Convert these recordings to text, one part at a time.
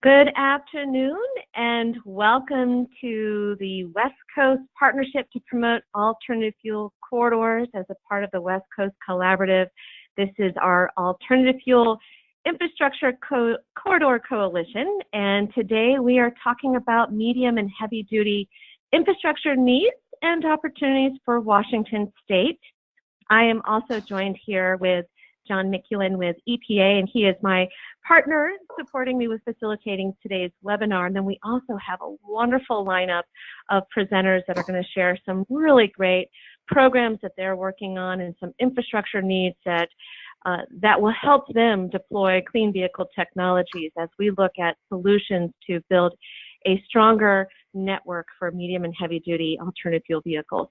Good afternoon and welcome to the West Coast Partnership to Promote Alternative Fuel Corridors as a part of the West Coast Collaborative. This is our Alternative Fuel Infrastructure Corridor Coalition, and today we are talking about medium and heavy duty infrastructure needs and opportunities for Washington State. I am also joined here with John McEwen with EPA, and he is my partner supporting me with facilitating today's webinar. And then we also have a wonderful lineup of presenters that are going to share some really great programs that they're working on and some infrastructure needs that will help them deploy clean vehicle technologies as we look at solutions to build a stronger network for medium and heavy duty alternative fuel vehicles.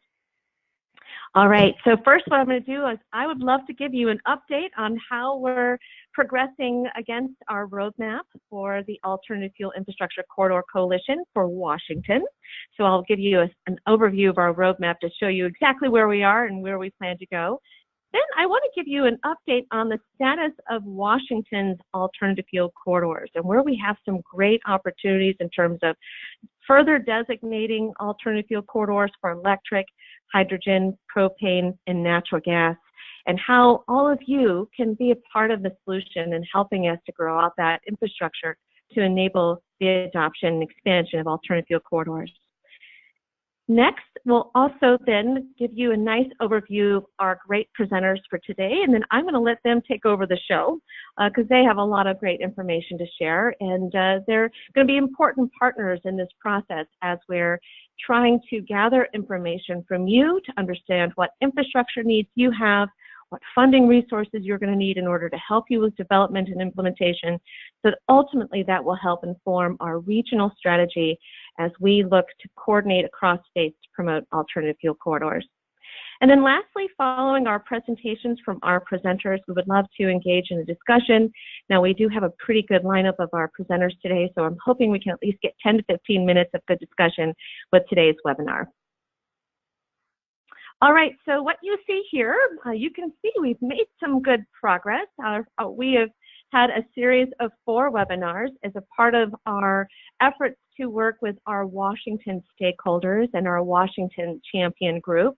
All right, so first what I'm going to do is I would love to give you an update on how we're progressing against our roadmap for the Alternative Fuel Infrastructure Corridor Coalition for Washington. So I'll give you an overview of our roadmap to show you exactly where we are and where we plan to go. Then I want to give you an update on the status of Washington's alternative fuel corridors and where we have some great opportunities in terms of further designating alternative fuel corridors for electric, hydrogen, propane, and natural gas, and how all of you can be a part of the solution in helping us to grow out that infrastructure to enable the adoption and expansion of alternative fuel corridors. Next, we'll also then give you a nice overview of our great presenters for today, and then I'm going to let them take over the show because they have a lot of great information to share, and they're going to be important partners in this process as we're trying to gather information from you to understand what infrastructure needs you have, what funding resources you're going to need in order to help you with development and implementation, so that ultimately that will help inform our regional strategy as we look to coordinate across states to promote alternative fuel corridors. And then lastly, following our presentations from our presenters, we would love to engage in a discussion. Now we do have a pretty good lineup of our presenters today, so I'm hoping we can at least get 10 to 15 minutes of good discussion with today's webinar. All right, so what you see here, you can see we've made some good progress. We have had a series of 4 webinars as a part of our efforts to work with our Washington stakeholders and our Washington champion group.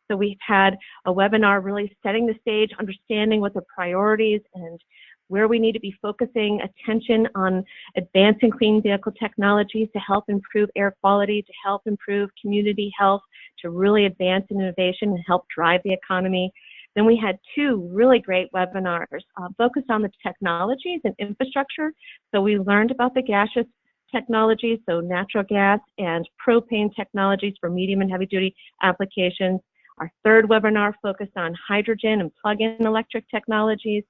So we've had a webinar really setting the stage, understanding what the priorities and where we need to be focusing attention on advancing clean vehicle technologies to help improve air quality, to help improve community health, to really advance innovation and help drive the economy. Then we had 2 really great webinars focused on the technologies and infrastructure. So we learned about the gaseous technologies, so natural gas and propane technologies for medium and heavy duty applications. Our 3rd webinar focused on hydrogen and plug-in electric technologies.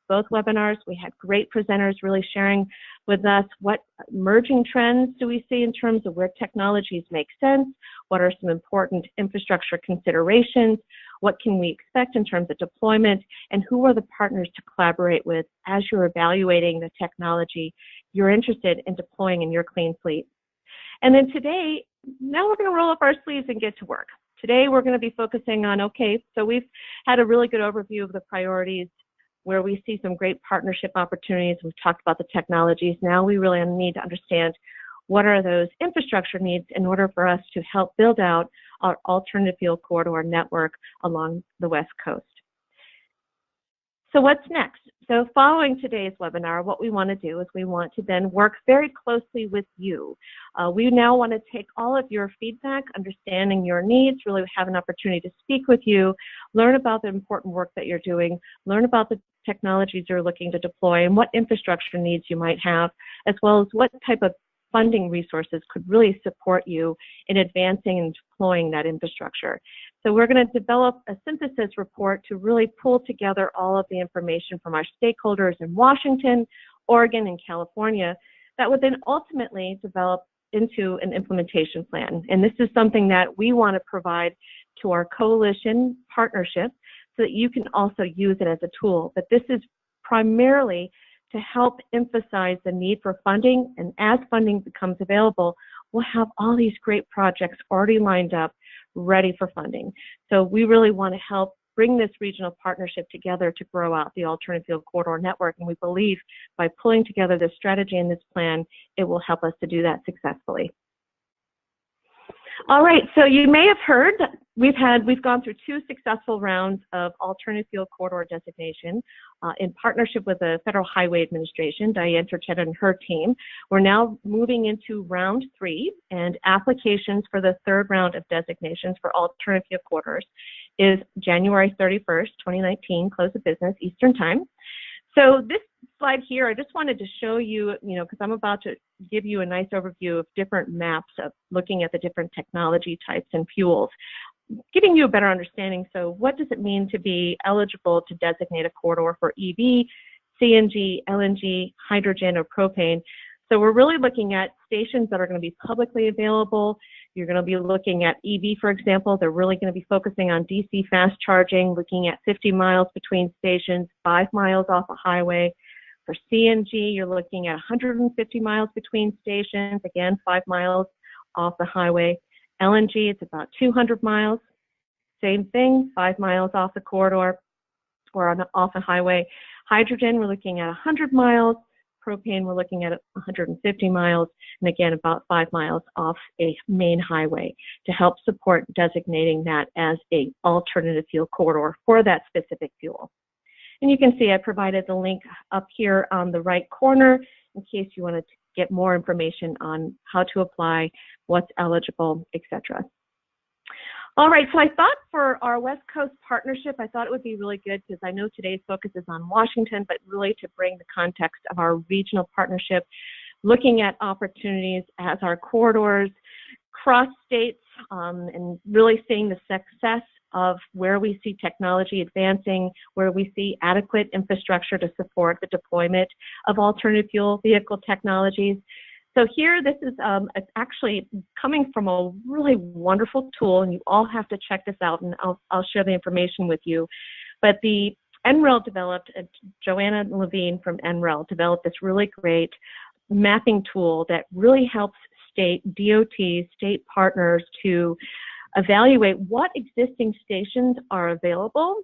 Both webinars, we had great presenters really sharing with us what emerging trends do we see in terms of where technologies make sense, what are some important infrastructure considerations, what can we expect in terms of deployment, and who are the partners to collaborate with as you're evaluating the technology you're interested in deploying in your clean fleet. And then today, now we're going to roll up our sleeves and get to work. Today we're going to be focusing on, okay, so we've had a really good overview of the priorities where we see some great partnership opportunities. We've talked about the technologies. Now we really need to understand what are those infrastructure needs in order for us to help build out our alternative fuel corridor network along the West Coast. So what's next? So following today's webinar, what we want to do is we want to then work very closely with you. We now want to take all of your feedback, understanding your needs, really have an opportunity to speak with you, learn about the important work that you're doing, learn about the technologies you're looking to deploy and what infrastructure needs you might have, as well as what type of funding resources could really support you in advancing and deploying that infrastructure. So we're going to develop a synthesis report to really pull together all of the information from our stakeholders in Washington, Oregon, and California that would then ultimately develop into an implementation plan. And this is something that we want to provide to our coalition partnership so that you can also use it as a tool. But this is primarily to help emphasize the need for funding, and as funding becomes available, we'll have all these great projects already lined up, ready for funding. So we really want to help bring this regional partnership together to grow out the alternative fuel corridor network. And we believe by pulling together this strategy and this plan, it will help us to do that successfully. All right, so you may have heard that we've gone through 2 successful rounds of alternative fuel corridor designation in partnership with the Federal Highway Administration, Diane Turchetta and her team. We're now moving into round 3, and applications for the 3rd round of designations for alternative fuel corridors is January 31st, 2019, close of business, Eastern Time. So this slide here, I just wanted to show you, because I'm about to give you a nice overview of different maps of looking at the different technology types and fuels, giving you a better understanding. So what does it mean to be eligible to designate a corridor for EV, CNG, LNG, hydrogen, or propane? So we're really looking at stations that are going to be publicly available. You're going to be looking at EV, for example. They're really going to be focusing on DC fast charging, looking at 50 miles between stations, 5 miles off a highway. For CNG, you're looking at 150 miles between stations, again, 5 miles off the highway. LNG, it's about 200 miles. Same thing, 5 miles off the corridor or off a highway. Hydrogen, we're looking at 100 miles. Propane, we're looking at 150 miles, and again, about 5 miles off a main highway to help support designating that as an alternative fuel corridor for that specific fuel. And you can see I provided the link up here on the right corner in case you wanted to get more information on how to apply, what's eligible, etc. All right, so I thought for our West Coast partnership, I thought it would be really good because I know today's focus is on Washington, but really to bring the context of our regional partnership, looking at opportunities as our corridors cross states and really seeing the success of where we see technology advancing, where we see adequate infrastructure to support the deployment of alternative fuel vehicle technologies. So here, this is actually coming from a really wonderful tool, and you all have to check this out, and I'll share the information with you. But the NREL developed, Joanna Levine from NREL developed this really great mapping tool that really helps state DOTs, state partners to evaluate what existing stations are available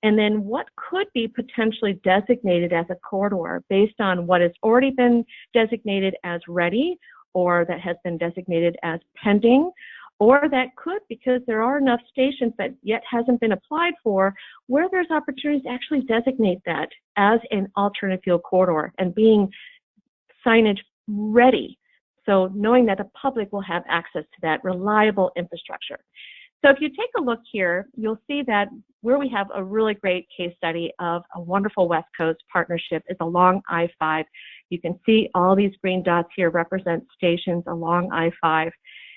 and then what could be potentially designated as a corridor based on what has already been designated as ready or that has been designated as pending, or that could, because there are enough stations that yet hasn't been applied for, where there's opportunities to actually designate that as an alternative fuel corridor and being signage ready. So knowing that the public will have access to that reliable infrastructure. So if you take a look here, you'll see that where we have a really great case study of a wonderful West Coast partnership is along I-5. You can see all these green dots here represent stations along I-5.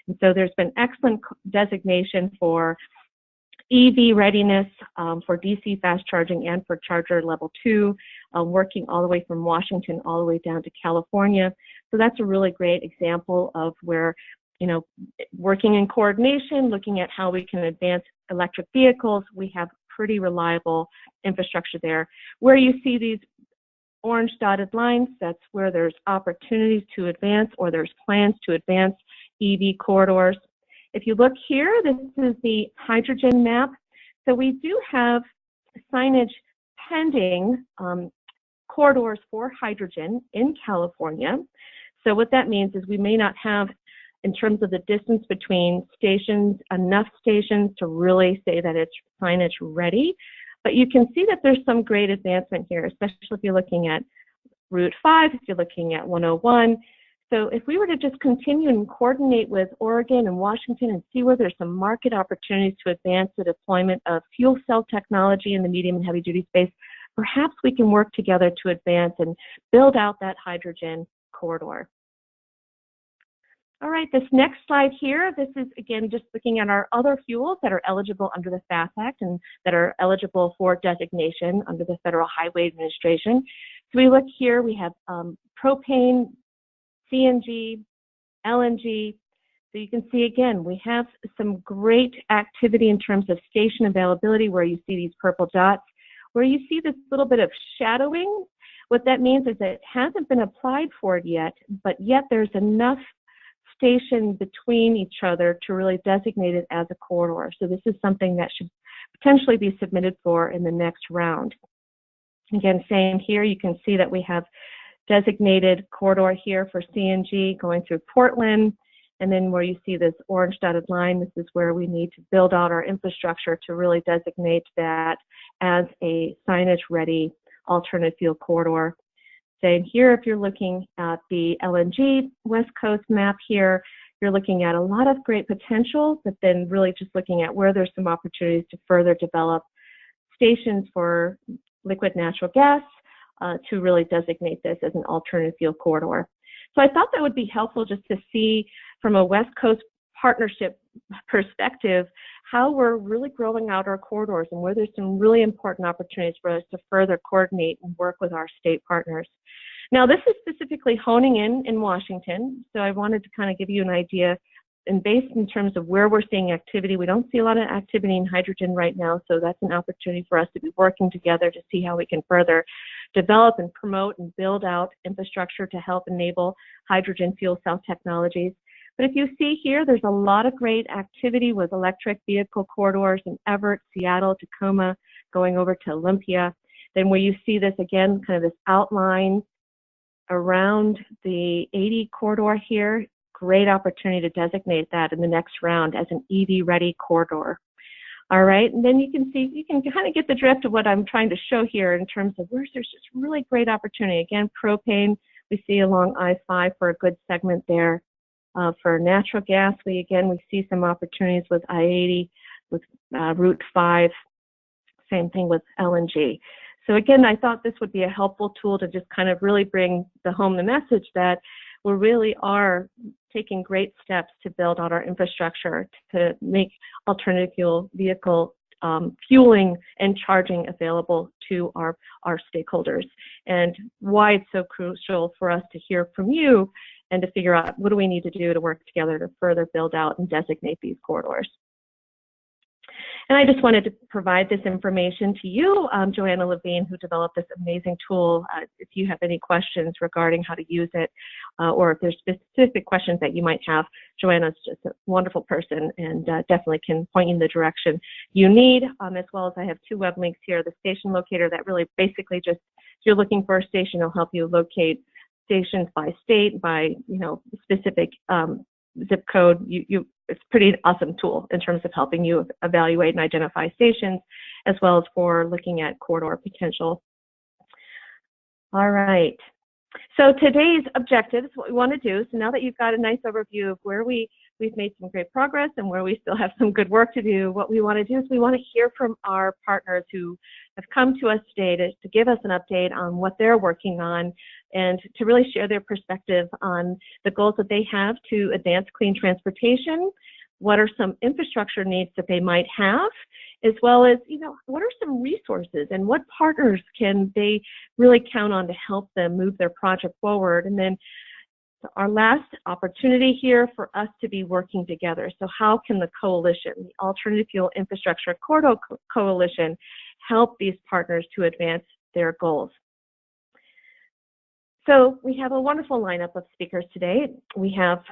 And so there's been excellent designation for EV readiness, for DC fast charging and for charger level 2, working all the way from Washington all the way down to California. So that's a really great example of where, working in coordination, looking at how we can advance electric vehicles, we have pretty reliable infrastructure there. Where you see these orange dotted lines, that's where there's opportunities to advance or there's plans to advance EV corridors. If you look here, this is the hydrogen map. So we do have signage pending corridors for hydrogen in California. So what that means is we may not have, in terms of the distance between stations, enough stations to really say that it's signage ready. But you can see that there's some great advancement here, especially if you're looking at Route 5, if you're looking at 101. So if we were to just continue and coordinate with Oregon and Washington and see where there's some market opportunities to advance the deployment of fuel cell technology in the medium and heavy duty space, perhaps we can work together to advance and build out that hydrogen corridor. All right, this next slide here, this is again just looking at our other fuels that are eligible under the FAST Act and that are eligible for designation under the Federal Highway Administration. So we look here, we have propane, CNG, LNG. So you can see again, we have some great activity in terms of station availability where you see these purple dots, where you see this little bit of shadowing. What that means is that it hasn't been applied for it yet, but yet there's enough station between each other to really designate it as a corridor. So this is something that should potentially be submitted for in the next round. Again, same here, you can see that we have designated corridor here for CNG going through Portland, and then where you see this orange dotted line, this is where we need to build out our infrastructure to really designate that as a signage-ready alternative fuel corridor. Same here, if you're looking at the LNG West Coast map here, you're looking at a lot of great potential, but then really just looking at where there's some opportunities to further develop stations for liquid natural gas to really designate this as an alternative fuel corridor. So I thought that would be helpful just to see from a West Coast partnership perspective how we're really growing out our corridors and where there's some really important opportunities for us to further coordinate and work with our state partners. Now, this is specifically honing in Washington, so I wanted to kind of give you an idea. And based in terms of where we're seeing activity, we don't see a lot of activity in hydrogen right now, so that's an opportunity for us to be working together to see how we can further develop and promote and build out infrastructure to help enable hydrogen fuel cell technologies. But if you see here, there's a lot of great activity with electric vehicle corridors in Everett, Seattle, Tacoma, going over to Olympia. Then where you see this again, kind of this outline around the 80 corridor here, great opportunity to designate that in the next round as an EV-ready corridor. All right, and then you can see, you can kind of get the drift of what I'm trying to show here in terms of where there's just really great opportunity. Again, propane, we see along I-5 for a good segment there. For natural gas, we see some opportunities with I-80, with Route 5, same thing with LNG. So again, I thought this would be a helpful tool to just kind of really bring home the message that we really are taking great steps to build out our infrastructure to make alternative fuel vehicle fueling and charging available to our stakeholders, and why it's so crucial for us to hear from you and to figure out what do we need to do to work together to further build out and designate these corridors. And I just wanted to provide this information to you, Joanna Levine, who developed this amazing tool. If you have any questions regarding how to use it, or if there's specific questions that you might have, Joanna's just a wonderful person and definitely can point you in the direction you need, as well as I have 2 web links here, the station locator that really basically just, if you're looking for a station, it'll help you locate stations by state, by specific zip code. It's a pretty awesome tool in terms of helping you evaluate and identify stations, as well as for looking at corridor potential. All right. So today's objectives, what we want to do, so now that you've got a nice overview of where we've made some great progress and where we still have some good work to do, what we want to do is we want to hear from our partners who have come to us today to give us an update on what they're working on and to really share their perspective on the goals that they have to advance clean transportation, what are some infrastructure needs that they might have, as well as, what are some resources and what partners can they really count on to help them move their project forward. And then our last opportunity here for us to be working together. So how can the coalition, the Alternative Fuel Infrastructure Corridor Coalition, help these partners to advance their goals? So we have a wonderful lineup of speakers today. We have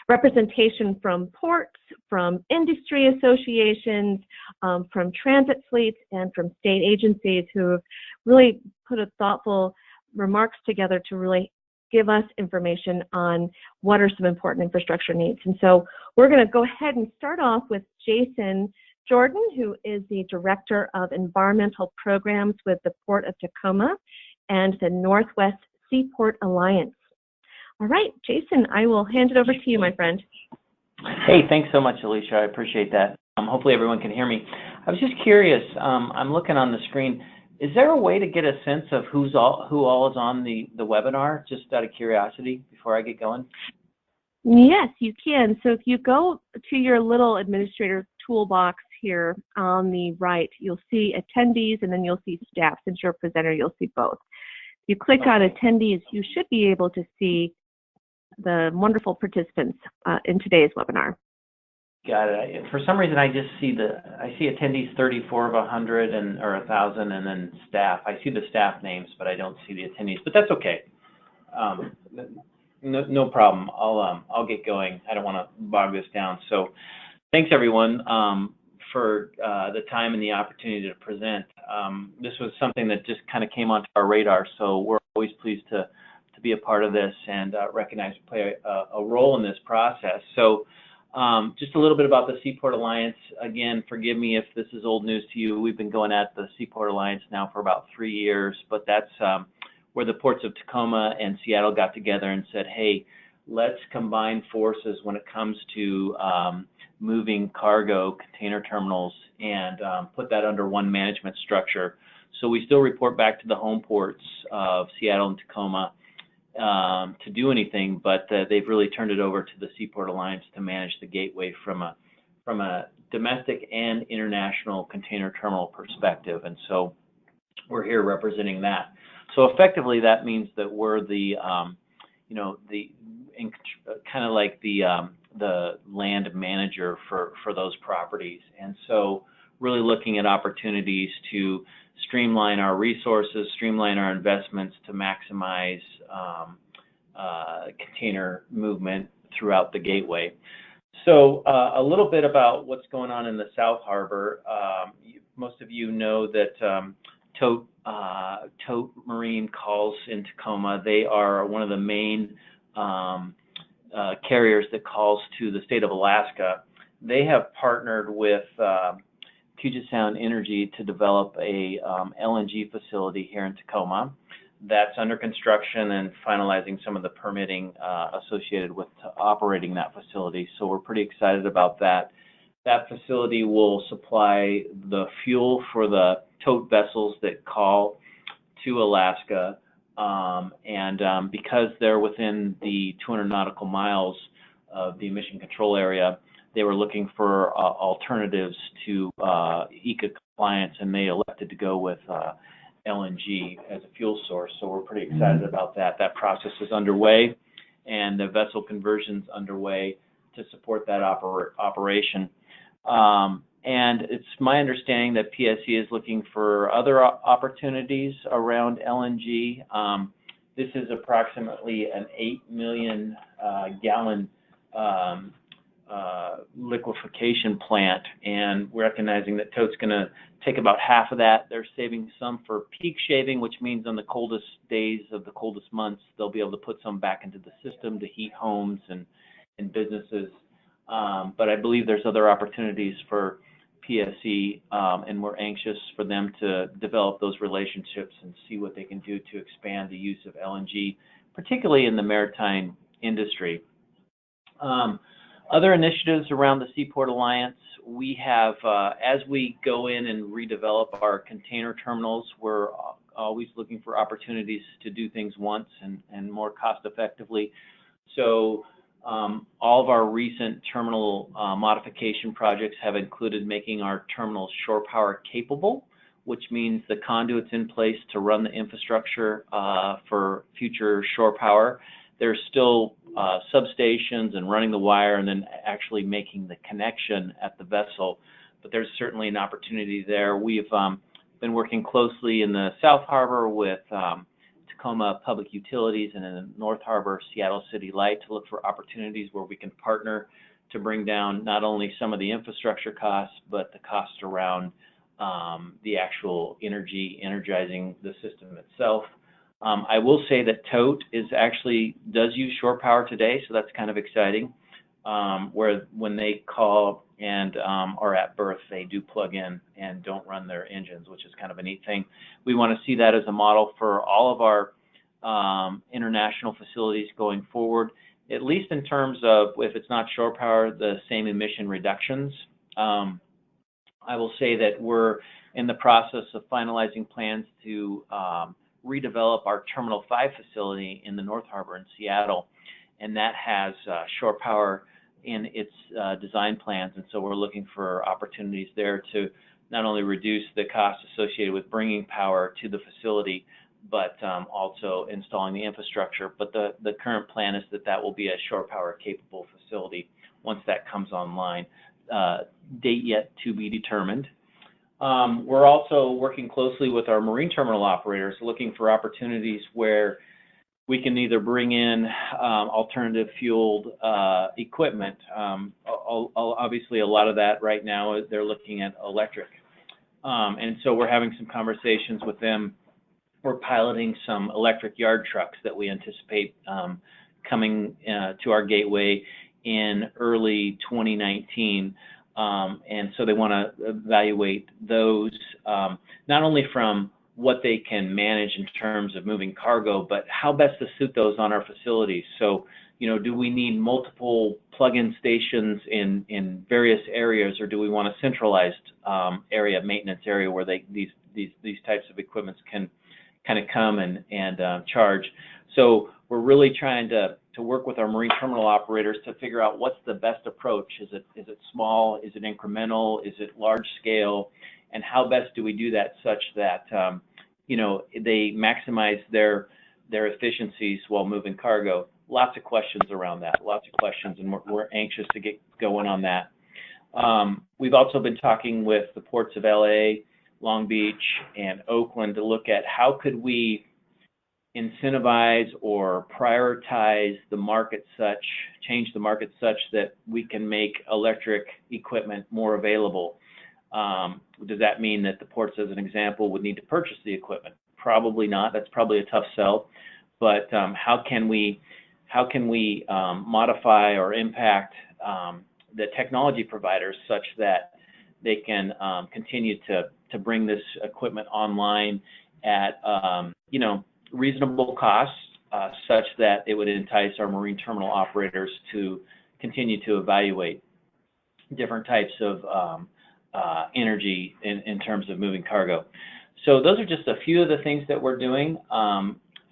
representation from ports, from industry associations, from transit fleets, and from state agencies who have really put a thoughtful remarks together to really give us information on what are some important infrastructure needs. And so we're going to go ahead and start off with Jason Jordan, who is the Director of Environmental Programs with the Port of Tacoma and the Northwest Seaport Alliance. All right, Jason, I will hand it over to you, my friend. Hey, thanks so much, Alicia. I appreciate that. Hopefully everyone can hear me. I was just curious, I'm looking on the screen. Is there a way to get a sense of who all is on the webinar, just out of curiosity, before I get going? Yes, you can. So if you go to your little administrator toolbox here on the right, you'll see attendees and then you'll see staff. Since you're a presenter, you'll see both. If you click on attendees, you should be able to see the wonderful participants in today's webinar. Got it. For some reason, I just see I see attendees 34 of 100 or 1,000, and then staff. I see the staff names, but I don't see the attendees. But that's okay. No problem. I'll get going. I don't want to bog this down. So, thanks everyone for the time and the opportunity to present. This was something that just kind of came onto our radar, so we're always pleased to be a part of this and recognize we play a role in this process. So just a little bit about the Seaport Alliance. Again, forgive me if this is old news to you. We've been going at the Seaport Alliance now for about 3 years, but that's where the ports of Tacoma and Seattle got together and said, hey, let's combine forces when it comes to moving cargo, container terminals, and put that under one management structure. So we still report back to the home ports of Seattle and Tacoma to do anything, but they've really turned it over to the Seaport Alliance to manage the gateway from a domestic and international container terminal perspective, and so we're here representing that. So effectively, that means that we're the kind of like the land manager for those properties, and so really looking at opportunities to streamline our resources, streamline our investments to maximize container movement throughout the gateway. So a little bit about what's going on in the South Harbor. Most of you know that Tote Marine calls in Tacoma. They are one of the main carriers that calls to the state of Alaska. They have partnered with Puget Sound Energy to develop a LNG facility here in Tacoma that's under construction and finalizing some of the permitting associated with operating that facility. So we're pretty excited about that. That facility will supply the fuel for the tote vessels that call to Alaska, and because they're within the 200 nautical miles of the emission control area, they were looking for alternatives to ECA compliance, and they elected to go with LNG as a fuel source. So we're pretty excited about that. That process is underway, and the vessel conversion's underway to support that operation. And it's my understanding that PSE is looking for other opportunities around LNG. This is approximately an 8 million gallon liquefaction plant, and we're recognizing that Tote's going to take about half of that. They're saving some for peak shaving, which means on the coldest days of the coldest months, they'll be able to put some back into the system to heat homes and businesses. But I believe there's other opportunities for PSE, and we're anxious for them to develop those relationships and see what they can do to expand the use of LNG, particularly in the maritime industry. Other initiatives around the Seaport Alliance, we have, as we go in and redevelop our container terminals, we're always looking for opportunities to do things once and more cost effectively. So all of our recent terminal modification projects have included making our terminals shore power capable, which means the conduit's in place to run the infrastructure for future shore power. There's still substations and running the wire and then actually making the connection at the vessel, but there's certainly an opportunity there. We've been working closely in the South Harbor with Tacoma Public Utilities and in the North Harbor, Seattle City Light, to look for opportunities where we can partner to bring down not only some of the infrastructure costs, but the costs around the actual energizing the system itself. I will say that Tote does use shore power today, so that's kind of exciting, where when they call and are at berth, they do plug in and don't run their engines, which is kind of a neat thing. We want to see that as a model for all of our international facilities going forward, at least in terms of, if it's not shore power, the same emission reductions. I will say that we're in the process of finalizing plans to redevelop our Terminal 5 facility in the North Harbor in Seattle, and that has shore power in its design plans, and so we're looking for opportunities there to not only reduce the costs associated with bringing power to the facility, but also installing the infrastructure. But the current plan is that will be a shore power capable facility once that comes online. Date yet to be determined. We're also working closely with our marine terminal operators, looking for opportunities where we can either bring in alternative fueled equipment. Obviously, a lot of that right now, they're looking at electric. And so we're having some conversations with them. We're piloting some electric yard trucks that we anticipate coming to our gateway in early 2019. And so they want to evaluate those, not only from what they can manage in terms of moving cargo, but how best to suit those on our facilities. So, do we need multiple plug-in stations in various areas, or do we want a centralized maintenance area where these types of equipments can kind of come and charge? So we're really trying to work with our marine terminal operators to figure out what's the best approach. Is it small? Is it incremental? Is it large scale? And how best do we do that such that they maximize their efficiencies while moving cargo? Lots of questions around that. Lots of questions, and we're anxious to get going on that. We've also been talking with the ports of LA, Long Beach, and Oakland to look at how could we incentivize or prioritize the market change the market such that we can make electric equipment more available. Does that mean that the ports, as an example, would need to purchase the equipment? Probably not. That's probably a tough sell. But how can we modify or impact the technology providers such that they can continue to bring this equipment online at reasonable costs, such that it would entice our marine terminal operators to continue to evaluate different types of energy in terms of moving cargo. So those are just a few of the things that we're doing.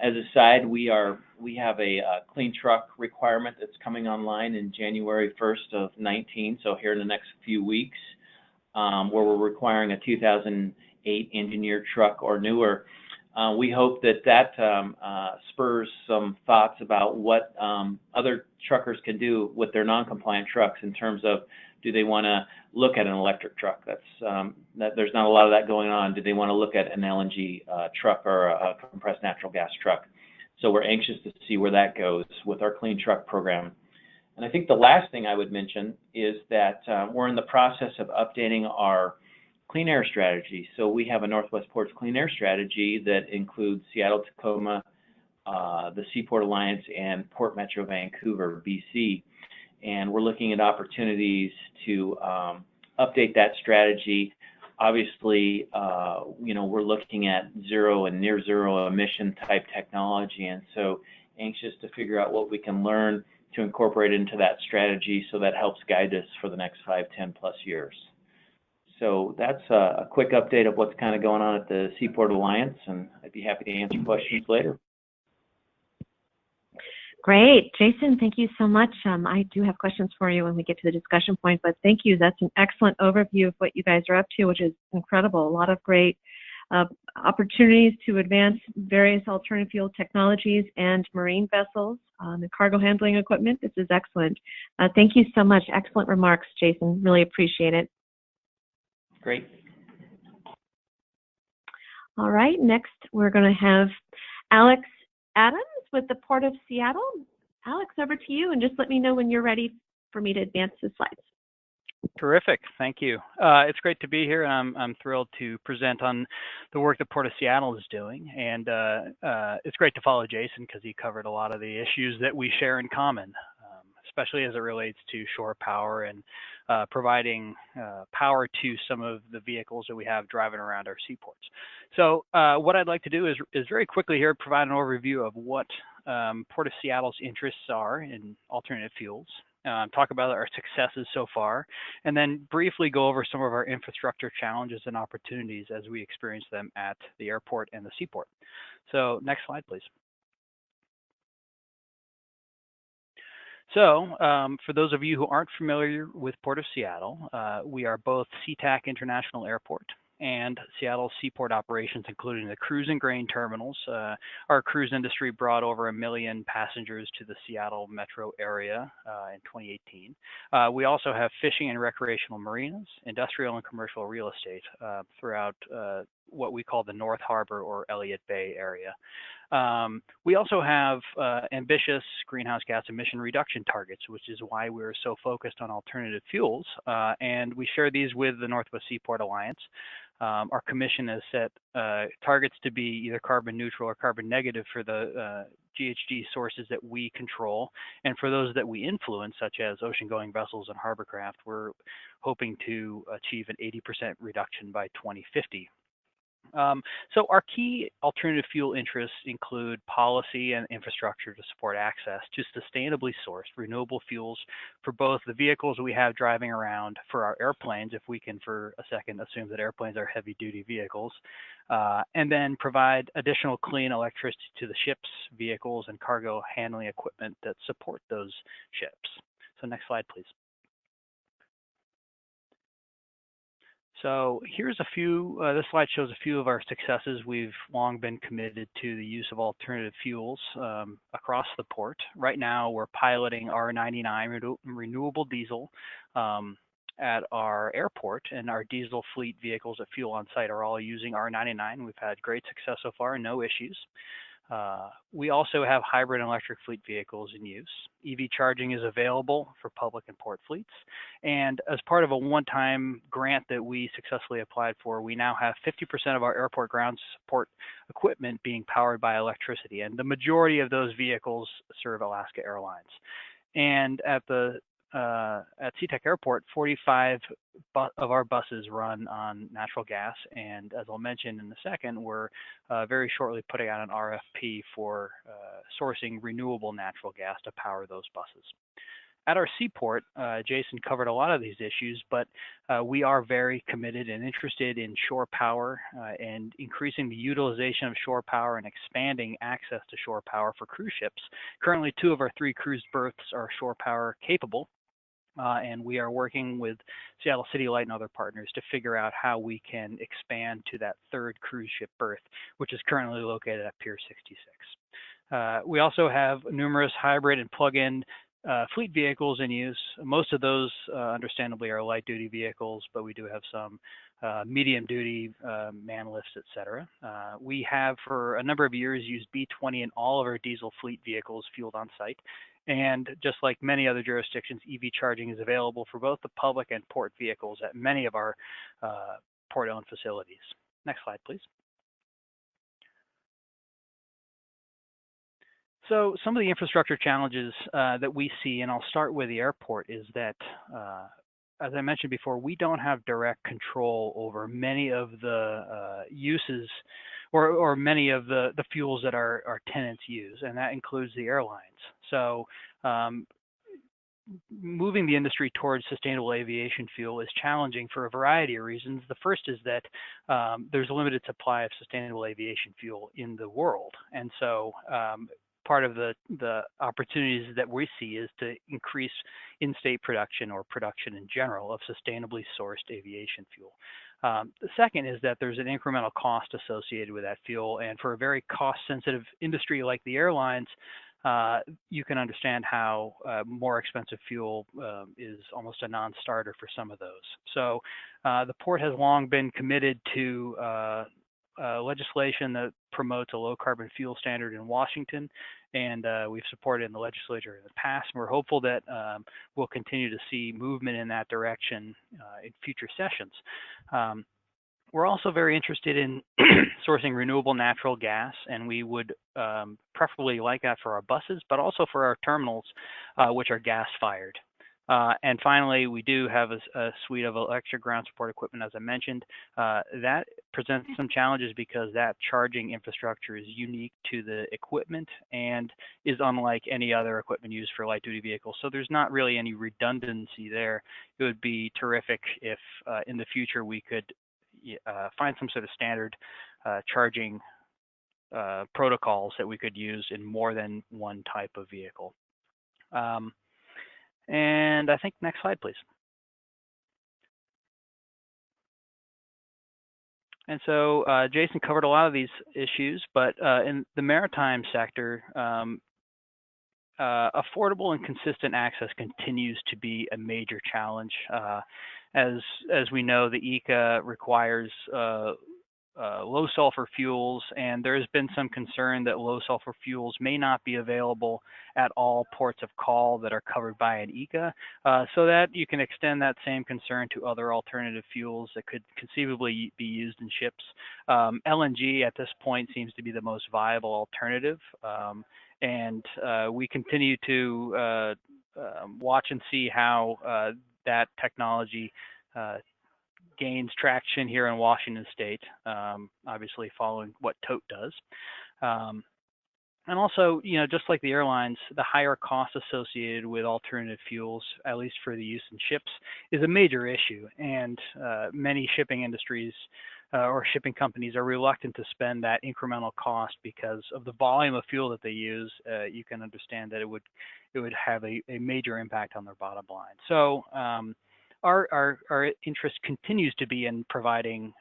As a side, we have a clean truck requirement that's coming online in January 1st of 19, so here in the next few weeks, where we're requiring a 2008 engineered truck or newer. We hope that spurs some thoughts about what other truckers can do with their non-compliant trucks in terms of, do they want to look at an electric truck? There's not a lot of that going on. Do they want to look at an LNG truck or a compressed natural gas truck? So we're anxious to see where that goes with our clean truck program. And I think the last thing I would mention is that we're in the process of updating our clean air strategy. So we have a Northwest Ports clean air strategy that includes Seattle, Tacoma, the Seaport Alliance, and Port Metro Vancouver, BC. And we're looking at opportunities to update that strategy. Obviously, we're looking at zero and near zero emission type technology, and so anxious to figure out what we can learn to incorporate into that strategy so that helps guide us for the next 5, 10 plus years. So that's a quick update of what's kind of going on at the Seaport Alliance, and I'd be happy to answer questions later. Great. Jason, thank you so much. I do have questions for you when we get to the discussion point, but thank you. That's an excellent overview of what you guys are up to, which is incredible. A lot of great opportunities to advance various alternative fuel technologies and marine vessels and cargo handling equipment. This is excellent. Thank you so much. Excellent remarks, Jason. Really appreciate it. Great. All right. Next, we're going to have Alex Adams with the Port of Seattle. Alex, over to you, and just let me know when you're ready for me to advance the slides. Terrific. Thank you. It's great to be here. I'm thrilled to present on the work the Port of Seattle is doing. And it's great to follow Jason because he covered a lot of the issues that we share in common, especially as it relates to shore power and providing power to some of the vehicles that we have driving around our seaports. So what I'd like to do is very quickly here provide an overview of what Port of Seattle's interests are in alternative fuels, talk about our successes so far, and then briefly go over some of our infrastructure challenges and opportunities as we experience them at the airport and the seaport. So next slide, please. So for those of you who aren't familiar with Port of Seattle, we are both SeaTac International Airport and Seattle Seaport operations, including the cruise and grain terminals. Our cruise industry brought over 1 million passengers to the Seattle metro area in 2018. We also have fishing and recreational marinas, industrial and commercial real estate throughout what we call the North Harbor or Elliott Bay area. We also have ambitious greenhouse gas emission reduction targets, which is why we're so focused on alternative fuels. And we share these with the Northwest Seaport Alliance. Our commission has set targets to be either carbon neutral or carbon negative for the GHG sources that we control. And for those that we influence, such as ocean-going vessels and harbor craft, we're hoping to achieve an 80% reduction by 2050. So our key alternative fuel interests include policy and infrastructure to support access to sustainably sourced renewable fuels for both the vehicles we have driving around, for our airplanes, if we can for a second assume that airplanes are heavy-duty vehicles, and then provide additional clean electricity to the ships, vehicles, and cargo handling equipment that support those ships. So next slide, please. So here's a few, this slide shows a few of our successes. We've long been committed to the use of alternative fuels across the port. Right now, we're piloting R99 renewable diesel at our airport, and our diesel fleet vehicles that fuel on site are all using R99. We've had great success so far and no issues. We also have hybrid and electric fleet vehicles in use. EV charging is available for public and port fleets. And as part of a one-time grant that we successfully applied for, we now have 50% of our airport ground support equipment being powered by electricity. And the majority of those vehicles serve Alaska Airlines. And at SeaTac Airport, 45 of our buses run on natural gas, and as I'll mention in a second, we're very shortly putting out an RFP for sourcing renewable natural gas to power those buses. At our seaport, Jason covered a lot of these issues, but we are very committed and interested in shore power and increasing the utilization of shore power and expanding access to shore power for cruise ships. Currently, 2 of our 3 cruise berths are shore power capable. And we are working with Seattle City Light and other partners to figure out how we can expand to that 3rd cruise ship berth, which is currently located at Pier 66. We also have numerous hybrid and plug-in fleet vehicles in use. Most of those, understandably, are light-duty vehicles, but we do have some medium-duty man lifts, et cetera. We have, for a number of years, used B20 in all of our diesel fleet vehicles fueled on site. And just like many other jurisdictions, EV charging is available for both the public and port vehicles at many of our port-owned facilities. Next slide, please. So some of the infrastructure challenges that we see, and I'll start with the airport, is that, as I mentioned before, we don't have direct control over many of the uses or many of the fuels that our tenants use, and that includes the airlines. So moving the industry towards sustainable aviation fuel is challenging for a variety of reasons. The first is that there's a limited supply of sustainable aviation fuel in the world, and so part of the opportunities that we see is to increase in-state production or production in general of sustainably sourced aviation fuel. The second is that there's an incremental cost associated with that fuel, and for a very cost-sensitive industry like the airlines, you can understand how more expensive fuel is almost a non-starter for some of those. So the port has long been committed to legislation that promotes a low-carbon fuel standard in Washington, and we've supported in the legislature in the past. We're hopeful that we'll continue to see movement in that direction in future sessions. We're also very interested in sourcing renewable natural gas, and we would preferably like that for our buses, but also for our terminals, which are gas-fired. And finally, we do have a suite of electric ground support equipment, as I mentioned. That presents some challenges because that charging infrastructure is unique to the equipment and is unlike any other equipment used for light-duty vehicles. So there's not really any redundancy there. It would be terrific if in the future we could find some sort of standard charging protocols that we could use in more than one type of vehicle. And I think next slide, please. And so Jason covered a lot of these issues, but in the maritime sector, affordable and consistent access continues to be a major challenge. As we know, the ECA requires low sulfur fuels, and there has been some concern that low sulfur fuels may not be available at all ports of call that are covered by an ECA, so that you can extend that same concern to other alternative fuels that could conceivably be used in ships. LNG at this point seems to be the most viable alternative, and we continue to watch and see how that technology gains traction here in Washington State, obviously following what TOTE does. And also, just like the airlines, the higher cost associated with alternative fuels, at least for the use in ships, is a major issue. And many shipping industries or shipping companies are reluctant to spend that incremental cost because of the volume of fuel that they use. You can understand that it would have a major impact on their bottom line. So our interest continues to be in providing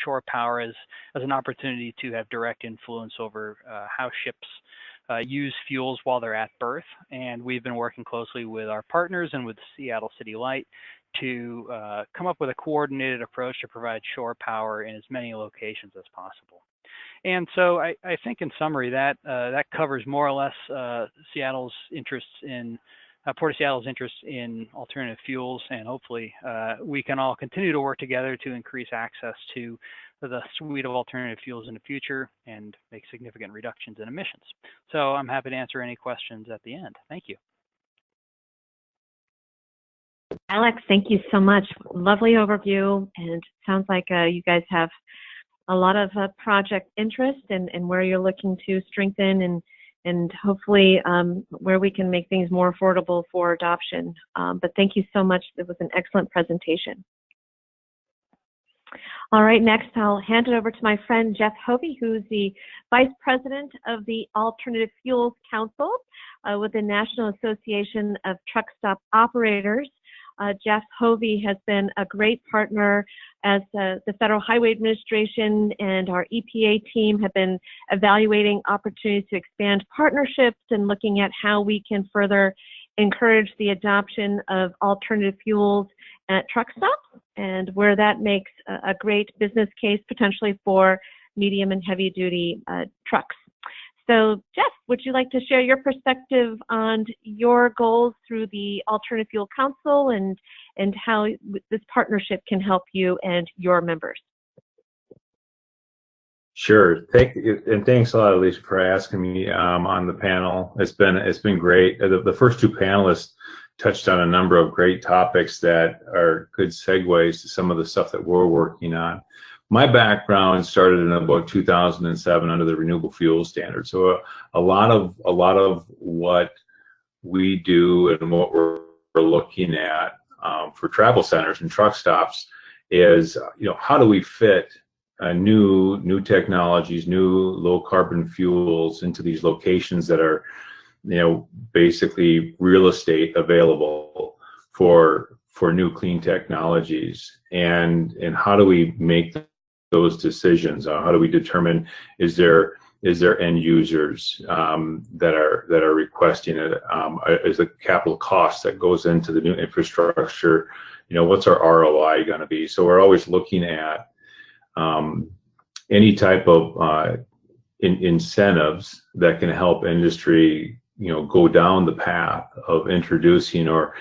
shore power as an opportunity to have direct influence over how ships use fuels while they're at berth. And we've been working closely with our partners and with Seattle City Light to come up with a coordinated approach to provide shore power in as many locations as possible. And so I think in summary that covers more or less Seattle's interests in Port of Seattle's interest in alternative fuels, and hopefully we can all continue to work together to increase access to the suite of alternative fuels in the future and make significant reductions in emissions. So I'm happy to answer any questions at the end. Thank you. Alex, thank you so much. Lovely overview, and sounds like you guys have a lot of project interest and where you're looking to strengthen and hopefully where we can make things more affordable for adoption. But thank you so much. It was an excellent presentation. All right, next I'll hand it over to my friend Jeff Howe, who's the Vice President of the Alternative Fuels Council with the National Association of Truck Stop Operators. Jeff Howe has been a great partner as the Federal Highway Administration and our EPA team have been evaluating opportunities to expand partnerships and looking at how we can further encourage the adoption of alternative fuels at truck stops and where that makes a great business case potentially for medium and heavy duty trucks. So, Jeff, would you like to share your perspective on your goals through the Alternative Fuel Council and how this partnership can help you and your members? Sure. Thank you, and thanks a lot, Alicia, for asking me on the panel. It's been great. The first two panelists touched on a number of great topics that are good segues to some of the stuff that we're working on. My background started in about 2007 under the Renewable Fuel Standard. So a lot of what we do and what we're looking at for travel centers and truck stops is, how do we fit new technologies, new low carbon fuels into these locations that are, basically real estate available for new clean technologies, and how do we make those decisions? How do we determine is there end users that are requesting it? Is the capital cost that goes into the new infrastructure? What's our ROI going to be? So we're always looking at any type of incentives that can help industry, go down the path of introducing or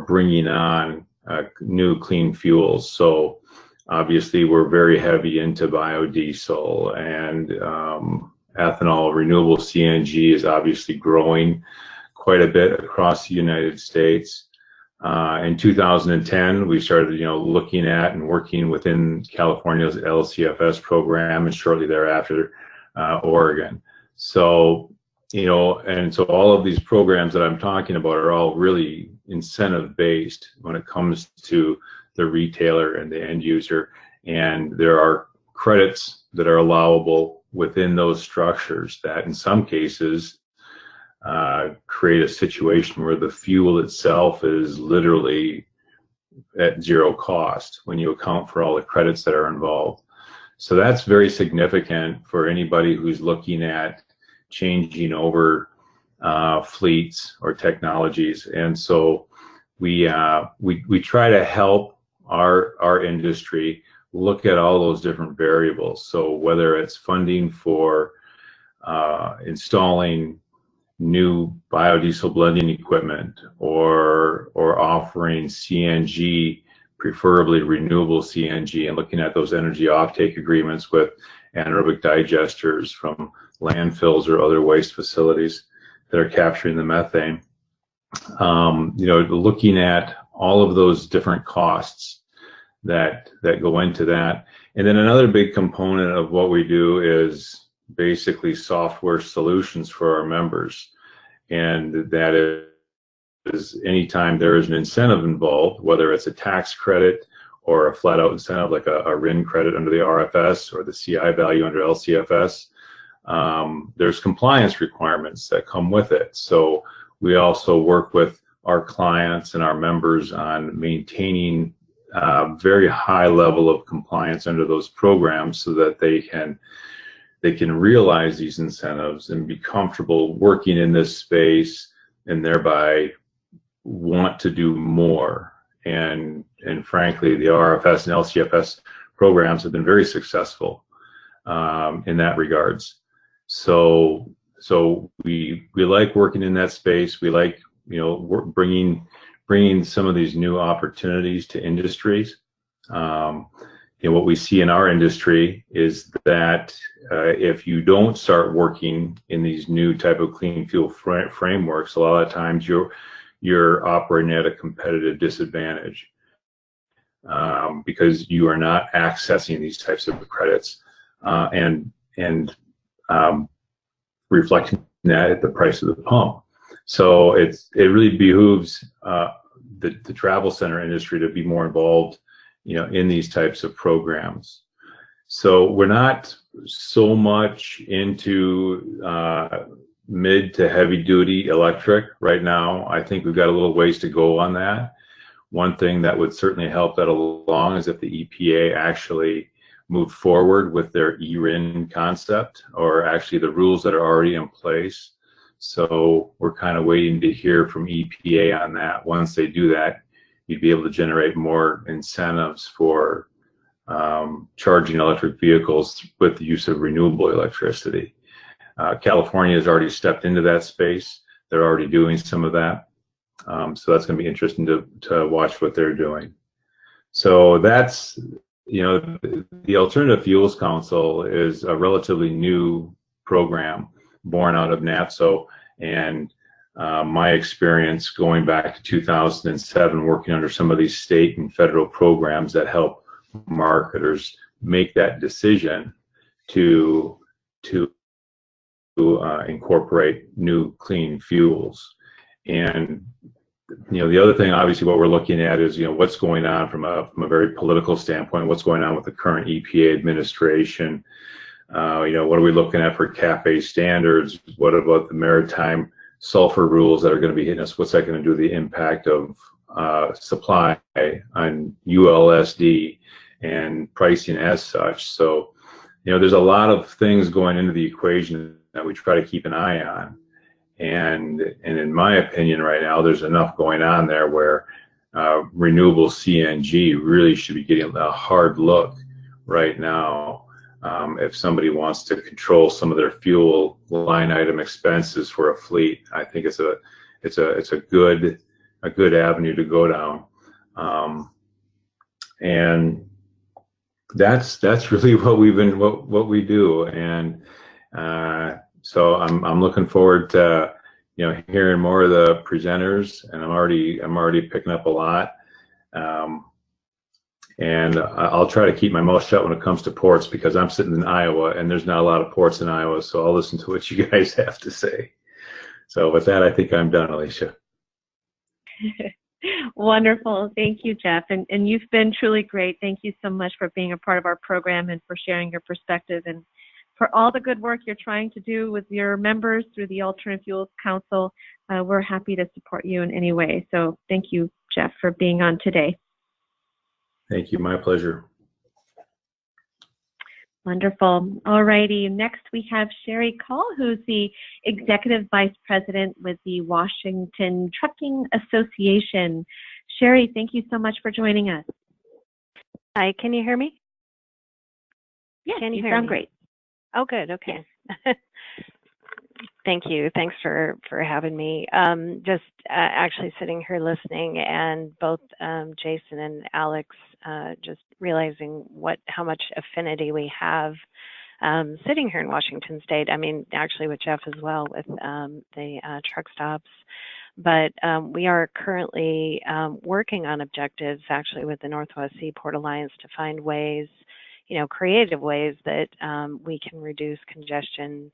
bringing on new clean fuels. So obviously we're very heavy into biodiesel, and ethanol. Renewable CNG is obviously growing quite a bit across the United States. In 2010, we started, looking at and working within California's LCFS program, and shortly thereafter, Oregon. So, and so all of these programs that I'm talking about are all really incentive-based when it comes to the retailer and the end user. And there are credits that are allowable within those structures that in some cases create a situation where the fuel itself is literally at zero cost when you account for all the credits that are involved. So that's very significant for anybody who's looking at changing over fleets or technologies. And so we try to help our industry look at all those different variables. So whether it's funding for installing new biodiesel blending equipment, or offering CNG, preferably renewable CNG, and looking at those energy offtake agreements with anaerobic digesters from landfills or other waste facilities that are capturing the methane. Looking at all of those different costs that go into that. And then another big component of what we do is basically software solutions for our members. And that is anytime there is an incentive involved, whether it's a tax credit or a flat out incentive like a RIN credit under the RFS or the CI value under LCFS, there's compliance requirements that come with it. So we also work with our clients and our members on maintaining a very high level of compliance under those programs so that they can realize these incentives and be comfortable working in this space, and thereby want to do more. And frankly, the RFS and LCFS programs have been very successful in that regards. So we like working in that space. We like bringing some of these new opportunities to industries. What we see in our industry is that if you don't start working in these new type of clean fuel frameworks, a lot of times you're operating at a competitive disadvantage because you are not accessing these types of credits and reflecting that at the price of the pump. So it really behooves the travel center industry to be more involved in these types of programs. So we're not so much into mid to heavy duty electric right now. I think we've got a little ways to go on that. One thing that would certainly help that along is if the EPA actually moved forward with their ERIN concept, or actually the rules that are already in place. So we're kind of waiting to hear from EPA on that. Once they do that, you'd be able to generate more incentives for charging electric vehicles with the use of renewable electricity. California has already stepped into that space. They're already doing some of that. So that's going to be interesting to watch what they're doing. So that's, the Alternative Fuels Council is a relatively new program born out of NAPSO, and my experience going back to 2007 working under some of these state and federal programs that help marketers make that decision to incorporate new clean fuels. And the other thing, obviously, what we're looking at is what's going on from a very political standpoint, what's going on with the current EPA administration. What are we looking at for CAFE standards? What about the maritime sulfur rules that are going to be hitting us? What's that going to do to the impact of supply on ULSD and pricing as such? So, there's a lot of things going into the equation that we try to keep an eye on. And in my opinion right now, there's enough going on there where renewable CNG really should be getting a hard look right now. If somebody wants to control some of their fuel line item expenses for a fleet, I think it's a good avenue to go down. And that's really what we do. And so I'm looking forward to hearing more of the presenters, and I'm already picking up a lot. And I'll try to keep my mouth shut when it comes to ports, because I'm sitting in Iowa and there's not a lot of ports in Iowa, so I'll listen to what you guys have to say. So with that, I think I'm done, Alicia. Wonderful. Thank you, Jeff. And you've been truly great. Thank you so much for being a part of our program and for sharing your perspective, and for all the good work you're trying to do with your members through the Alternative Fuels Council. We're happy to support you in any way. So thank you, Jeff, for being on today. Thank you. My pleasure. Wonderful. All righty. Next, we have Sherry Call, who's the Executive Vice President with the Washington Trucking Association. Sherry, thank you so much for joining us. Hi, can you hear me? Yes, Can you you hear sound me? great. Oh, good. Okay. Yes. Thank you. Thanks for having me. Just actually sitting here listening, and both Jason and Alex just realizing how much affinity we have sitting here in Washington State. I mean, actually with Jeff as well with the truck stops. But we are currently working on objectives actually with the Northwest Seaport Alliance to find ways, creative ways that we can reduce congestion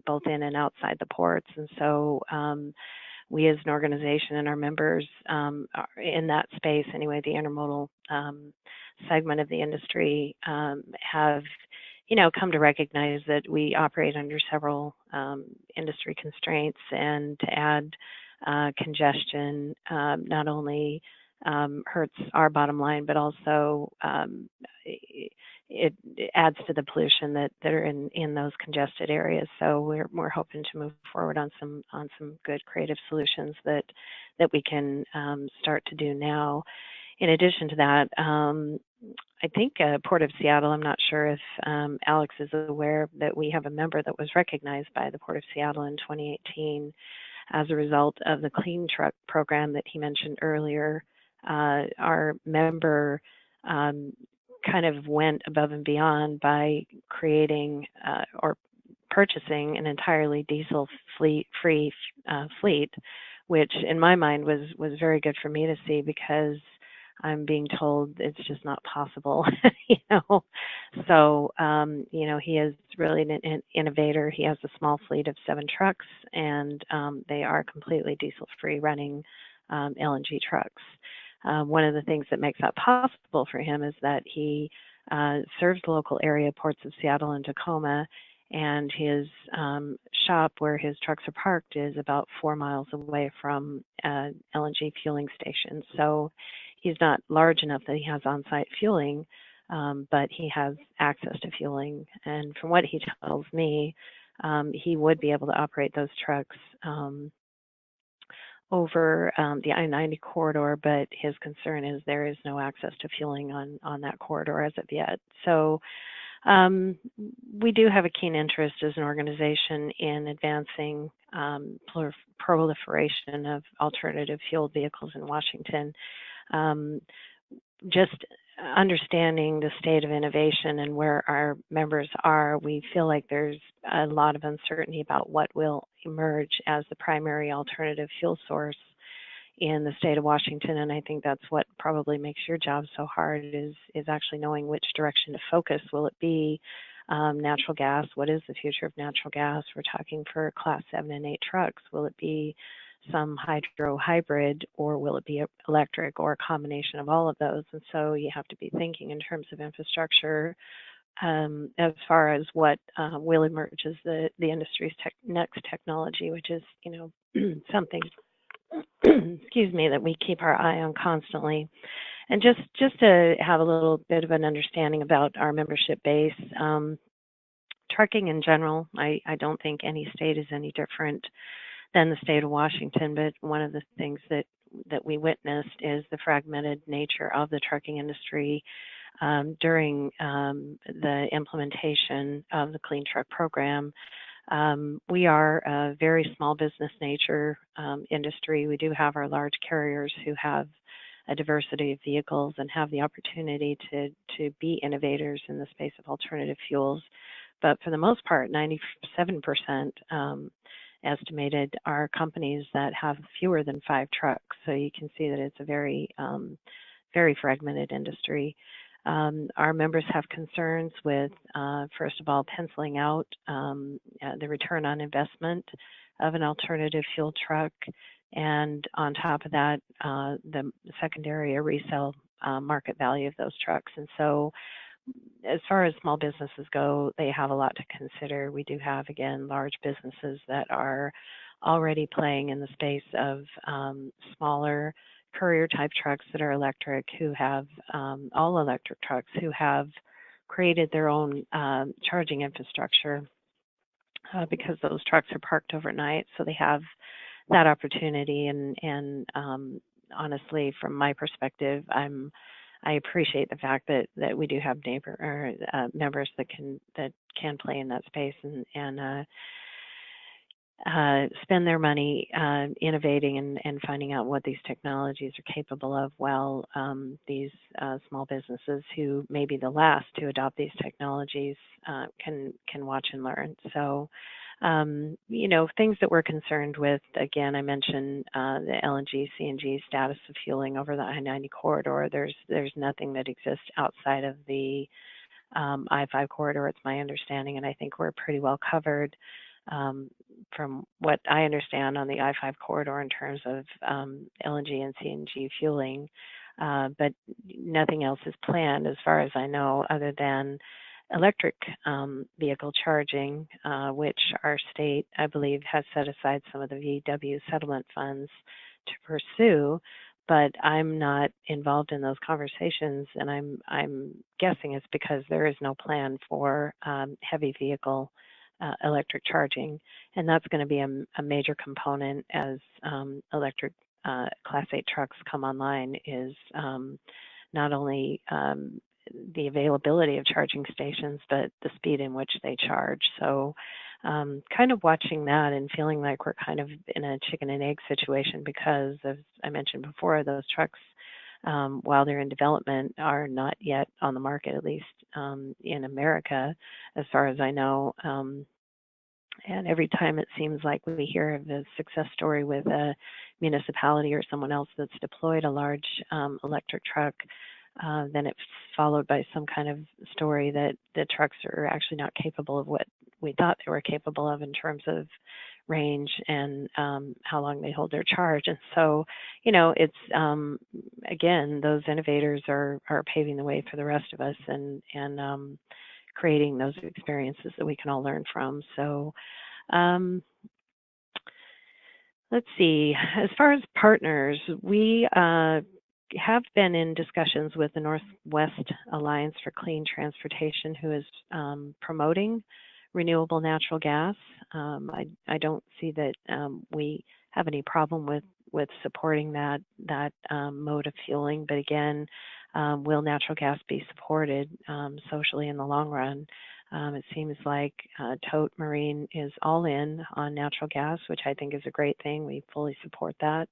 both in and outside the ports. And so we as an organization and our members are in that space anyway, the intermodal segment of the industry have come to recognize that we operate under several industry constraints, and to add congestion not only hurts our bottom line, but also it adds to the pollution that are in those congested areas. So we're hoping to move forward on some good creative solutions that we can start to do now. In addition to that, I think Port of Seattle, I'm not sure if Alex is aware that we have a member that was recognized by the Port of Seattle in 2018 as a result of the clean truck program that he mentioned earlier. Our member kind of went above and beyond by creating or purchasing an entirely diesel free fleet, which in my mind was very good for me to see, because I'm being told it's just not possible, So, he is really an innovator. He has a small fleet of 7 trucks, and they are completely diesel-free running LNG trucks. One of the things that makes that possible for him is that he serves the local area ports of Seattle and Tacoma, and his shop where his trucks are parked is about 4 miles away from LNG fueling station. So he's not large enough that he has on-site fueling, but he has access to fueling. And from what he tells me, he would be able to operate those trucks over the I-90 corridor, but his concern is there is no access to fueling on that corridor as of yet. So we do have a keen interest as an organization in advancing proliferation of alternative fuel vehicles in Washington. Just understanding the state of innovation and where our members are, we feel like there's a lot of uncertainty about what will emerge as the primary alternative fuel source in the state of Washington. And I think that's what probably makes your job so hard, is actually knowing which direction to focus. Will it be natural gas? What is the future of natural gas? We're talking for Class 7 and 8 trucks. Will it be some hydro hybrid, or will it be electric, or a combination of all of those? And so you have to be thinking in terms of infrastructure as far as what will emerge as the industry's next technology, which is something excuse me, that we keep our eye on constantly. And just to have a little bit of an understanding about our membership base, trucking in general, I don't think any state is any different than the state of Washington, but one of the things that we witnessed is the fragmented nature of the trucking industry during the implementation of the Clean Truck program. We are a very small business nature industry. We do have our large carriers who have a diversity of vehicles and have the opportunity to be innovators in the space of alternative fuels. But for the most part, 97% estimated are companies that have fewer than 5 trucks. So you can see that it's a very, very fragmented industry. Our members have concerns with, first of all, penciling out the return on investment of an alternative fuel truck, and on top of that, the secondary or resale market value of those trucks. And so as far as small businesses go, they have a lot to consider. We do have, again, large businesses that are already playing in the space of smaller courier type trucks that are electric, who have all electric trucks, who have created their own charging infrastructure because those trucks are parked overnight. So they have that opportunity. And honestly, from my perspective, I'm I appreciate the fact that we do have members that can play in that space and spend their money innovating and finding out what these technologies are capable of, while these small businesses who may be the last to adopt these technologies can watch and learn. So, things that we're concerned with, again, I mentioned the LNG, CNG status of fueling over the I-90 corridor. There's nothing that exists outside of the I-5 corridor, it's my understanding, and I think we're pretty well covered from what I understand on the I-5 corridor in terms of LNG and CNG fueling, but nothing else is planned as far as I know, other than electric vehicle charging, which our state, I believe, has set aside some of the VW settlement funds to pursue, but I'm not involved in those conversations, and I'm guessing it's because there is no plan for heavy vehicle electric charging, and that's going to be a major component as electric Class 8 trucks come online, is not only the availability of charging stations, but the speed in which they charge. So kind of watching that and feeling like we're kind of in a chicken and egg situation, because, as I mentioned before, those trucks, while they're in development, are not yet on the market, at least in America, as far as I know. And every time it seems like we hear of a success story with a municipality or someone else that's deployed a large electric truck, then it's followed by some kind of story that the trucks are actually not capable of what we thought they were capable of in terms of range and how long they hold their charge. And so, it's, again, those innovators are paving the way for the rest of us and creating those experiences that we can all learn from. So let's see. As far as partners, we have been in discussions with the Northwest Alliance for Clean Transportation, who is promoting renewable natural gas. I don't see that we have any problem with supporting that mode of fueling, but again, will natural gas be supported socially in the long run? It seems like Tote Marine is all in on natural gas, which I think is a great thing. We fully support that.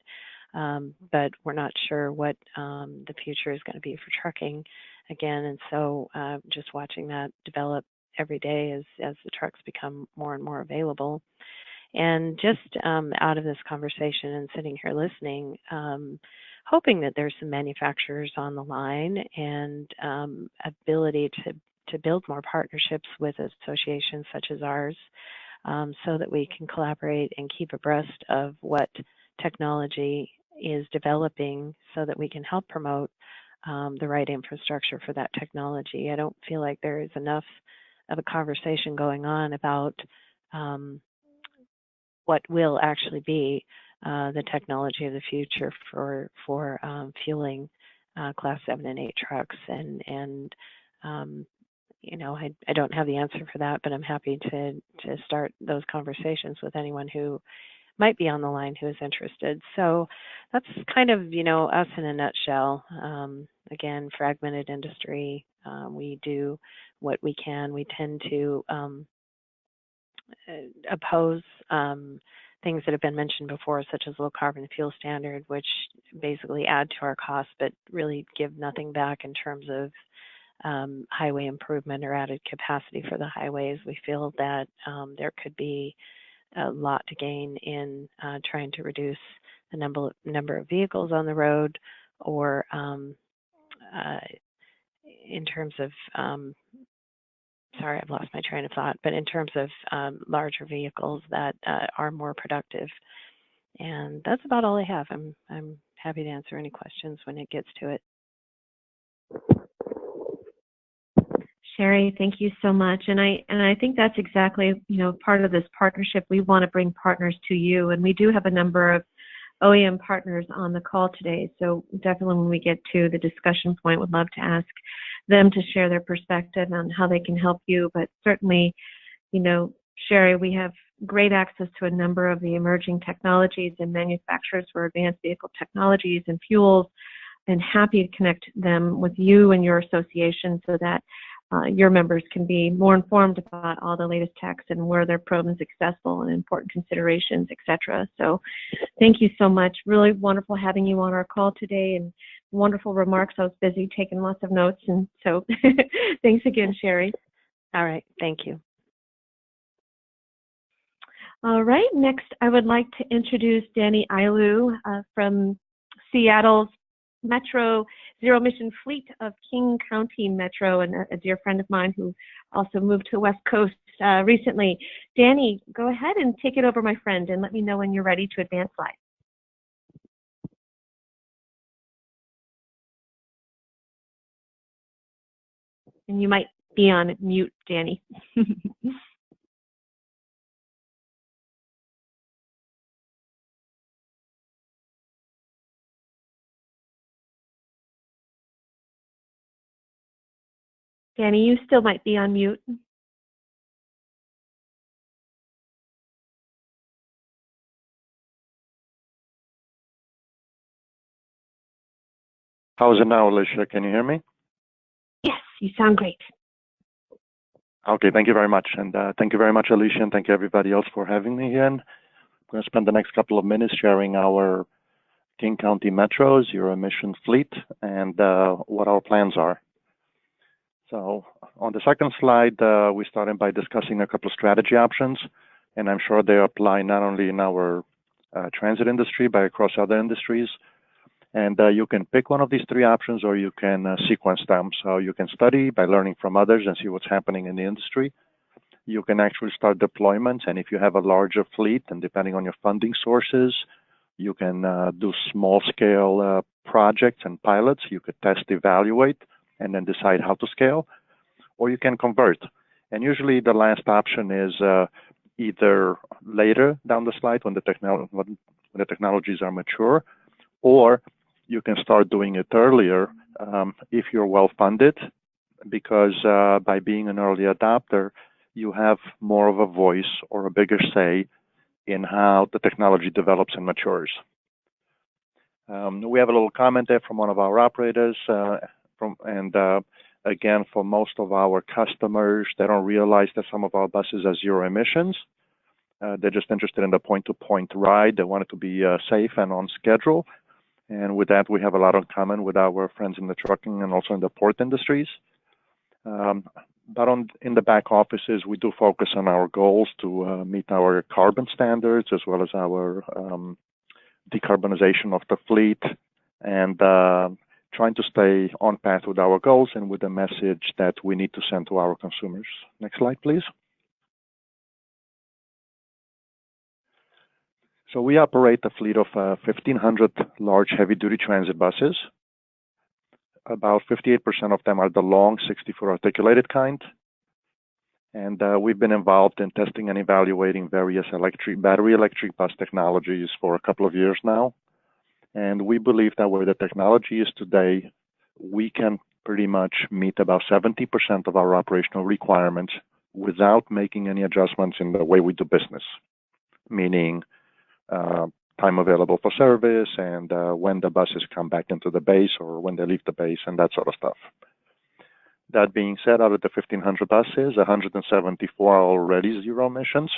But we're not sure what the future is going to be for trucking again. And so just watching that develop every day as the trucks become more and more available. And just out of this conversation and sitting here listening, hoping that there's some manufacturers on the line and ability to build more partnerships with associations such as ours, so that we can collaborate and keep abreast of what technology is developing, so that we can help promote the right infrastructure for that technology. I don't feel like there is enough of a conversation going on about what will actually be the technology of the future for fueling Class 7 and 8 trucks. And I don't have the answer for that, but I'm happy to start those conversations with anyone who might be on the line who is interested. So that's kind of, us in a nutshell. Again, fragmented industry. We do what we can. We tend to oppose things that have been mentioned before, such as low carbon fuel standard, which basically add to our costs, but really give nothing back in terms of highway improvement or added capacity for the highways. We feel that there could be a lot to gain in trying to reduce the number of vehicles on the road, or in terms of sorry, I've lost my train of thought, but in terms of larger vehicles that are more productive. And that's about all I have. I'm happy to answer any questions when it gets to it. Sherry, thank you so much. And I think that's exactly, part of this partnership. We want to bring partners to you, and we do have a number of OEM partners on the call today. So definitely when we get to the discussion point, would love to ask them to share their perspective on how they can help you. But certainly, Sherry, we have great access to a number of the emerging technologies and manufacturers for advanced vehicle technologies and fuels. and happy to connect them with you and your association so that your members can be more informed about all the latest techs and where they're proven successful and important considerations, etc. So thank you so much. Really wonderful having you on our call today, and wonderful remarks. I was busy taking lots of notes, and so thanks again, Sherry. All right, thank you. All right, next I would like to introduce Danny Ailu from Seattle's Metro Zero Emission Fleet of King County Metro, and a dear friend of mine who also moved to West Coast recently. Danny, go ahead and take it over, my friend, and let me know when you're ready to advance slides. And you might be on mute, Danny. Danny, you still might be on mute. How is it now, Alicia? Can you hear me? Yes, you sound great. Okay, thank you very much. And thank you very much, Alicia, and thank you everybody else for having me here. I'm going to spend the next couple of minutes sharing our King County Metro Zero Emission Fleet and what our plans are. So on the second slide, we started by discussing a couple of strategy options, and I'm sure they apply not only in our transit industry, but across other industries. And you can pick one of these three options, or you can sequence them. So you can study by learning from others and see what's happening in the industry. You can actually start deployments, and if you have a larger fleet, and depending on your funding sources, you can do small-scale projects and pilots. You could test, evaluate, and then decide how to scale, or you can convert. And usually the last option is either later down the slide when the technologies are mature, or you can start doing it earlier if you're well-funded, because by being an early adopter, you have more of a voice or a bigger say in how the technology develops and matures. We have a little comment there from one of our operators, again, for most of our customers, they don't realize that some of our buses are zero emissions. They're just interested in the point-to-point ride. They want it to be safe and on schedule. And with that, we have a lot in common with our friends in the trucking and also in the port industries. But in the back offices, we do focus on our goals to meet our carbon standards, as well as our decarbonization of the fleet, and trying to stay on path with our goals and with the message that we need to send to our consumers. Next slide, please. So we operate a fleet of 1,500 large heavy-duty transit buses. About 58% of them are the long 60-foot articulated kind. And we've been involved in testing and evaluating various battery electric bus technologies for a couple of years now. And we believe that where the technology is today, we can pretty much meet about 70% of our operational requirements without making any adjustments in the way we do business, meaning time available for service and when the buses come back into the base or when they leave the base and that sort of stuff. That being said, out of the 1,500 buses, 174 are already zero emissions.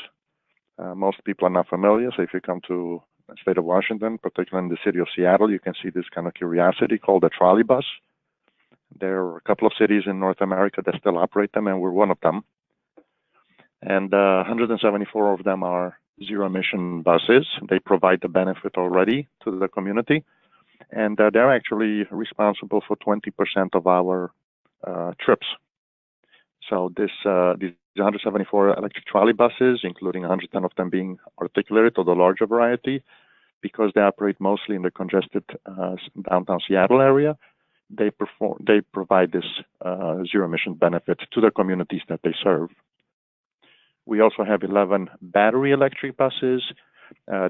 Most people are not familiar, so if you come to the state of Washington, particularly in the city of Seattle, you can see this kind of curiosity called a trolley bus. There are a couple of cities in North America that still operate them, and we're one of them. And 174 of them are zero-emission buses. They provide the benefit already to the community, and they're actually responsible for 20% of our trips. So these 174 electric trolley buses, including 110 of them being articulated or the larger variety, because they operate mostly in the congested downtown Seattle area, they provide this zero-emission benefit to the communities that they serve. We also have 11 battery electric buses.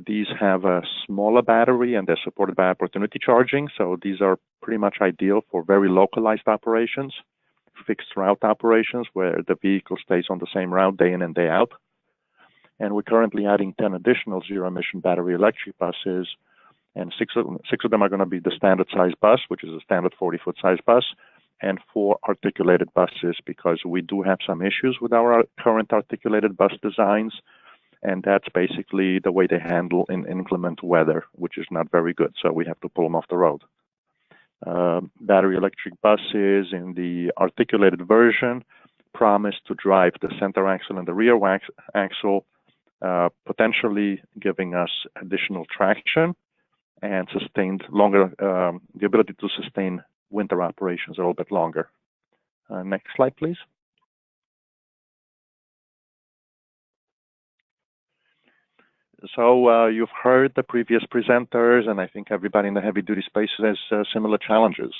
These have a smaller battery and they're supported by opportunity charging. So these are pretty much ideal for very localized operations, fixed route operations where the vehicle stays on the same route day in and day out. And we're currently adding 10 additional zero-emission battery electric buses and six of them are going to be the standard size bus, which is a standard 40-foot size bus, and 4 articulated buses, because we do have some issues with our current articulated bus designs, and that's basically the way they handle in inclement weather, which is not very good, so we have to pull them off the road. Battery electric buses in the articulated version promise to drive the center axle and the rear axle, potentially giving us additional traction and sustained longer, the ability to sustain winter operations a little bit longer. Next slide, please. So you've heard the previous presenters, and I think everybody in the heavy-duty space has similar challenges.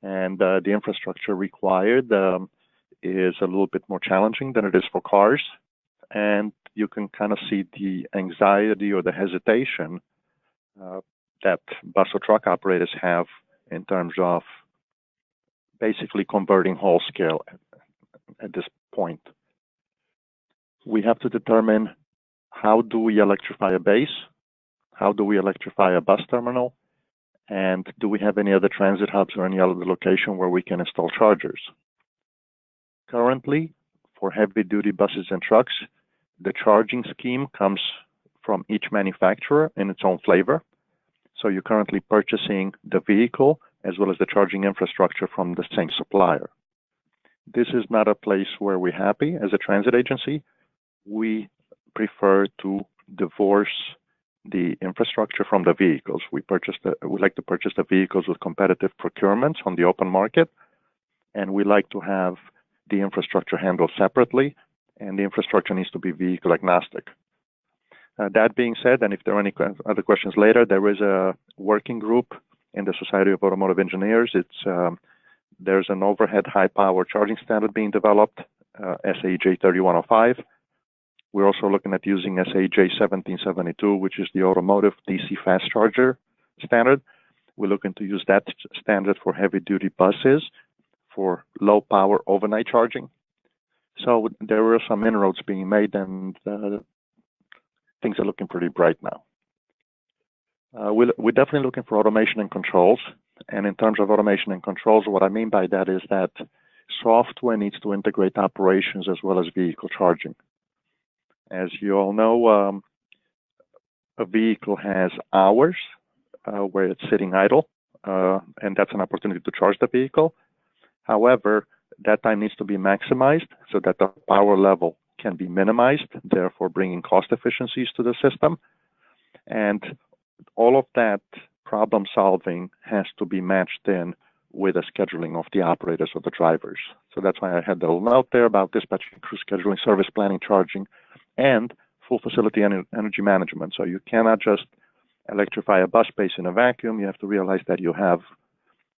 And the infrastructure required is a little bit more challenging than it is for cars. And you can kind of see the anxiety or the hesitation that bus or truck operators have in terms of basically converting whole scale at this point. We have to determine, how do we electrify a base? How do we electrify a bus terminal? And do we have any other transit hubs or any other location where we can install chargers? Currently, for heavy-duty buses and trucks, the charging scheme comes from each manufacturer in its own flavor. So you're currently purchasing the vehicle as well as the charging infrastructure from the same supplier. This is not a place where we're happy as a transit agency. We prefer to divorce the infrastructure from the vehicles. We like to purchase the vehicles with competitive procurements on the open market, and we like to have the infrastructure handled separately, and the infrastructure needs to be vehicle agnostic. That being said, and if there are any other questions later, there is a working group in the Society of Automotive Engineers. There's an overhead high power charging standard being developed, SAJ 3105. We're also looking at using SAJ 1772, which is the automotive DC fast charger standard. We're looking to use that standard for heavy duty buses for low power overnight charging. So there are some inroads being made, and things are looking pretty bright now. We're definitely looking for automation and controls. And in terms of automation and controls, what I mean by that is that software needs to integrate operations as well as vehicle charging. As you all know, a vehicle has hours where it's sitting idle, and that's an opportunity to charge the vehicle. However, that time needs to be maximized so that the power level can be minimized, therefore bringing cost efficiencies to the system. And all of that problem solving has to be matched in with the scheduling of the operators or the drivers. So that's why I had the little note there about dispatching, crew scheduling, service planning, charging, and full facility energy management. So you cannot just electrify a bus base in a vacuum. You have to realize that you have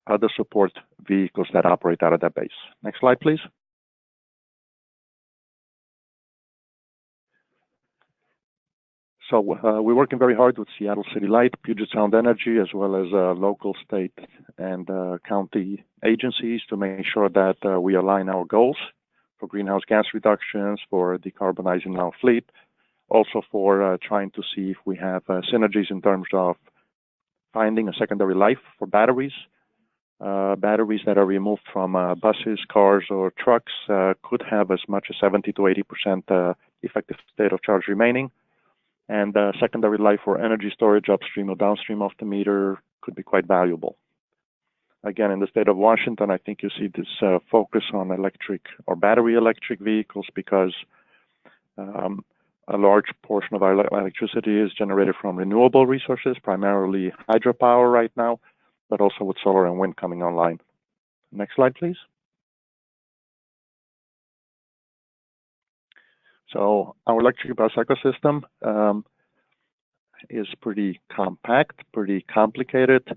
other support vehicles that operate out of that base. Next slide, please. So we're working very hard with Seattle City Light, Puget Sound Energy, as well as local, state, and county agencies to make sure that we align our goals for greenhouse gas reductions, for decarbonizing our fleet, also for trying to see if we have synergies in terms of finding a secondary life for batteries. Batteries that are removed from buses, cars, or trucks could have as much as 70 to 80% effective state of charge remaining. And secondary life for energy storage upstream or downstream of the meter could be quite valuable. Again, in the state of Washington, I think you see this focus on electric or battery electric vehicles because a large portion of our electricity is generated from renewable resources, primarily hydropower right now, but also with solar and wind coming online. Next slide, please. So our electric bus ecosystem is pretty compact, pretty complicated.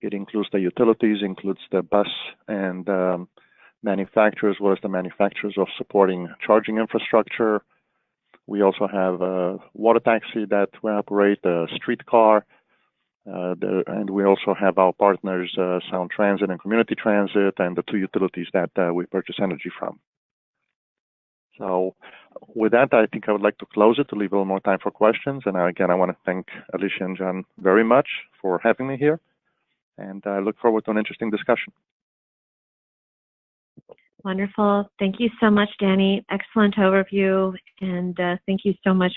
It includes the utilities, includes the bus and manufacturers, as well as the manufacturers of supporting charging infrastructure. We also have a water taxi that we operate, a streetcar, and we also have our partners, Sound Transit and Community Transit, and the two utilities that we purchase energy from. So with that, I think I would like to close it to leave a little more time for questions. And again, I want to thank Alicia and John very much for having me here. And I look forward to an interesting discussion. Wonderful. Thank you so much, Danny. Excellent overview. And thank you so much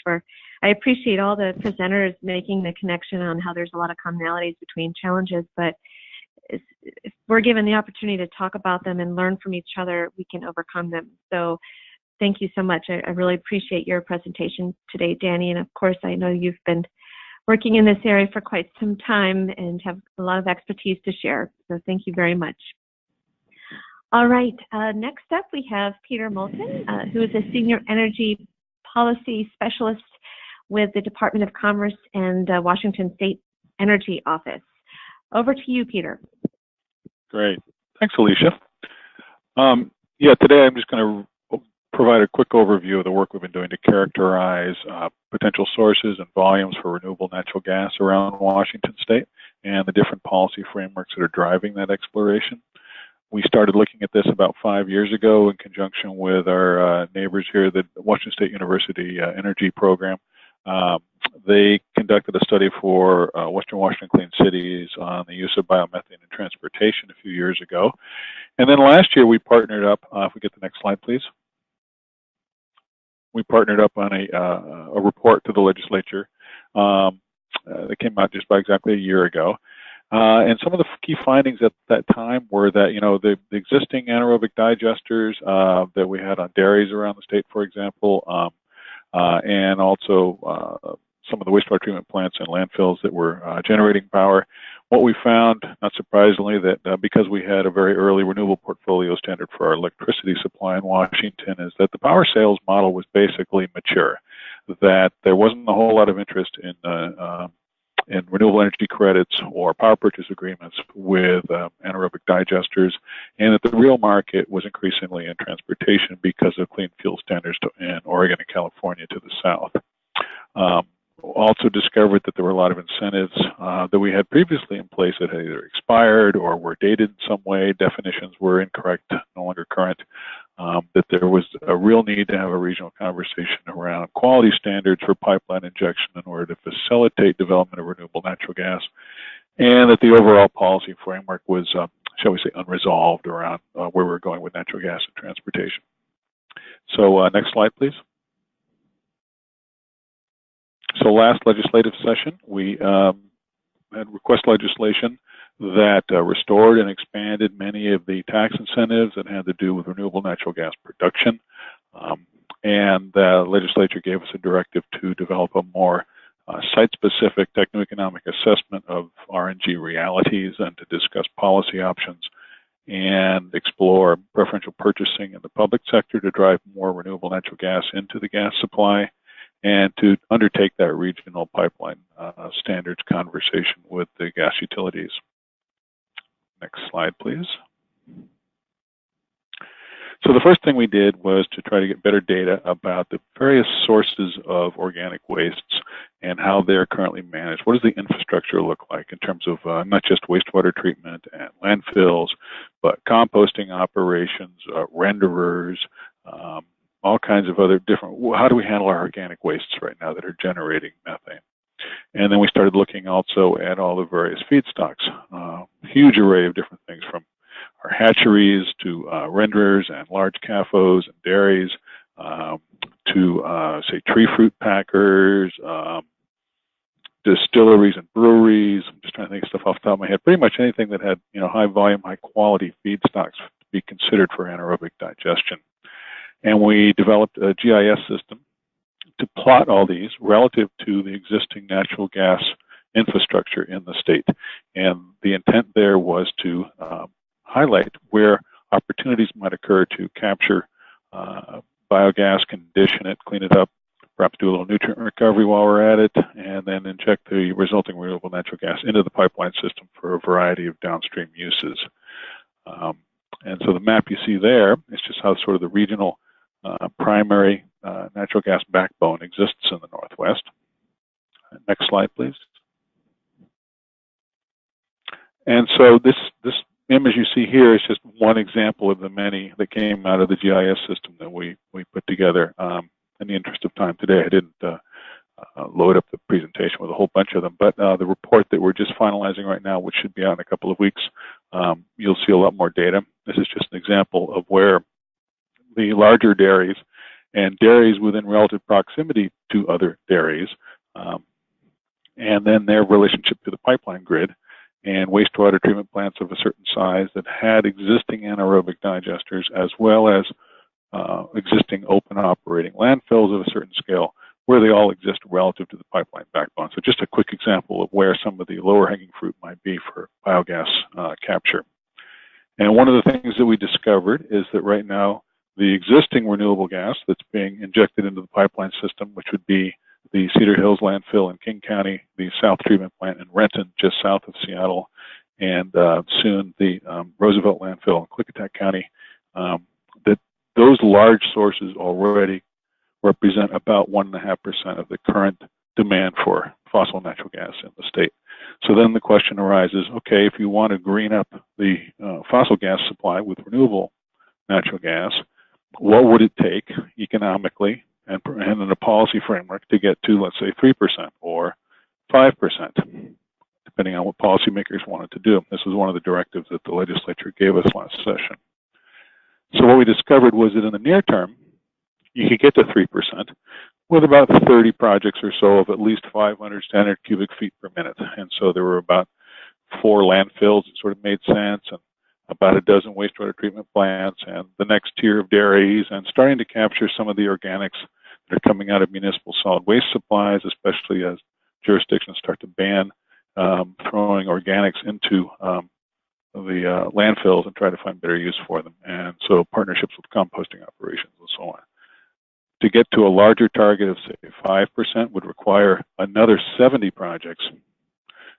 I appreciate all the presenters making the connection on how there's a lot of commonalities between challenges, but if we're given the opportunity to talk about them and learn from each other, we can overcome them. So thank you so much. I really appreciate your presentation today, Danny. And of course, I know you've been working in this area for quite some time and have a lot of expertise to share. So thank you very much. All right, next up we have Peter Moulton, who is a Senior Energy Policy Specialist with the Department of Commerce and Washington State Energy Office. Over to you, Peter. Great. Thanks, Alicia. Yeah, today I'm just going to provide a quick overview of the work we've been doing to characterize potential sources and volumes for renewable natural gas around Washington State and the different policy frameworks that are driving that exploration. We started looking at this about 5 years ago in conjunction with our neighbors here, the Washington State University Energy Program. They conducted a study for Western Washington Clean Cities on the use of biomethane in transportation a few years ago. And then last year we partnered up, if we get the next slide, please. We partnered up on a report to the legislature that came out just by exactly a year ago. And some of the key findings at that time were that, you know, the existing anaerobic digesters that we had on dairies around the state, for example, and also some of the wastewater treatment plants and landfills that were generating power. What we found, not surprisingly, that because we had a very early renewable portfolio standard for our electricity supply in Washington, is that the power sales model was basically mature, that there wasn't a whole lot of interest in renewable energy credits or power purchase agreements with anaerobic digesters, and that the real market was increasingly in transportation because of clean fuel standards in Oregon and California to the south. Also discovered that there were a lot of incentives that we had previously in place that had either expired or were dated in some way. Definitions were incorrect, no longer current. That there was a real need to have a regional conversation around quality standards for pipeline injection in order to facilitate development of renewable natural gas, and that the overall policy framework was, shall we say, unresolved around where we're going with natural gas and transportation. So next slide, please. So last legislative session, we had request legislation that restored and expanded many of the tax incentives that had to do with renewable natural gas production. And the legislature gave us a directive to develop a more site-specific techno-economic assessment of RNG realities and to discuss policy options and explore preferential purchasing in the public sector to drive more renewable natural gas into the gas supply, and to undertake that regional pipeline standards conversation with the gas utilities. Next slide, please. So the first thing we did was to try to get better data about the various sources of organic wastes and how they're currently managed. What does the infrastructure look like in terms of not just wastewater treatment and landfills, but composting operations, renderers, all kinds of other different, how do we handle our organic wastes right now that are generating methane? And then we started looking also at all the various feedstocks, huge array of different things from our hatcheries to renderers and large CAFOs and dairies to, say, tree fruit packers, distilleries and breweries. I'm just trying to think of stuff off the top of my head. Pretty much anything that had, you know, high volume, high quality feedstocks to be considered for anaerobic digestion. And we developed a GIS system to plot all these relative to the existing natural gas infrastructure in the state. And the intent there was to highlight where opportunities might occur to capture biogas, condition it, clean it up, perhaps do a little nutrient recovery while we're at it, and then inject the resulting renewable natural gas into the pipeline system for a variety of downstream uses. And so the map you see there is just how sort of the regional primary natural gas backbone exists in the Northwest. Next slide, please. And so this image you see here is just one example of the many that came out of the GIS system that we put together. in the interest of time today, I didn't load up the presentation with a whole bunch of them, but the report that we're just finalizing right now, which should be out in a couple of weeks, you'll see a lot more data. This is just an example of where the larger dairies and dairies within relative proximity to other dairies, and then their relationship to the pipeline grid, and wastewater treatment plants of a certain size that had existing anaerobic digesters, as well as existing open operating landfills of a certain scale, where they all exist relative to the pipeline backbone. So just a quick example of where some of the lower hanging fruit might be for biogas capture. And one of the things that we discovered is that right now, the existing renewable gas that's being injected into the pipeline system, which would be the Cedar Hills landfill in King County, the South Treatment Plant in Renton, just south of Seattle, and soon the Roosevelt landfill in Klickitat County, that those large sources already represent about 1.5% of the current demand for fossil natural gas in the state. So then the question arises, okay, if you want to green up the fossil gas supply with renewable natural gas, what would it take economically and in a policy framework to get to, let's say, 3% or 5%, depending on what policymakers wanted to do. This was one of the directives that the legislature gave us last session. So what we discovered was that in the near term, you could get to 3% with about 30 projects or so of at least 500 standard cubic feet per minute. And so there were about 4 landfills that sort of made sense, and about a dozen wastewater treatment plants, and the next tier of dairies, and starting to capture some of the organics that are coming out of municipal solid waste supplies, especially as jurisdictions start to ban throwing organics into the landfills and try to find better use for them. And so partnerships with composting operations and so on. To get to a larger target of, say, 5% would require another 70 projects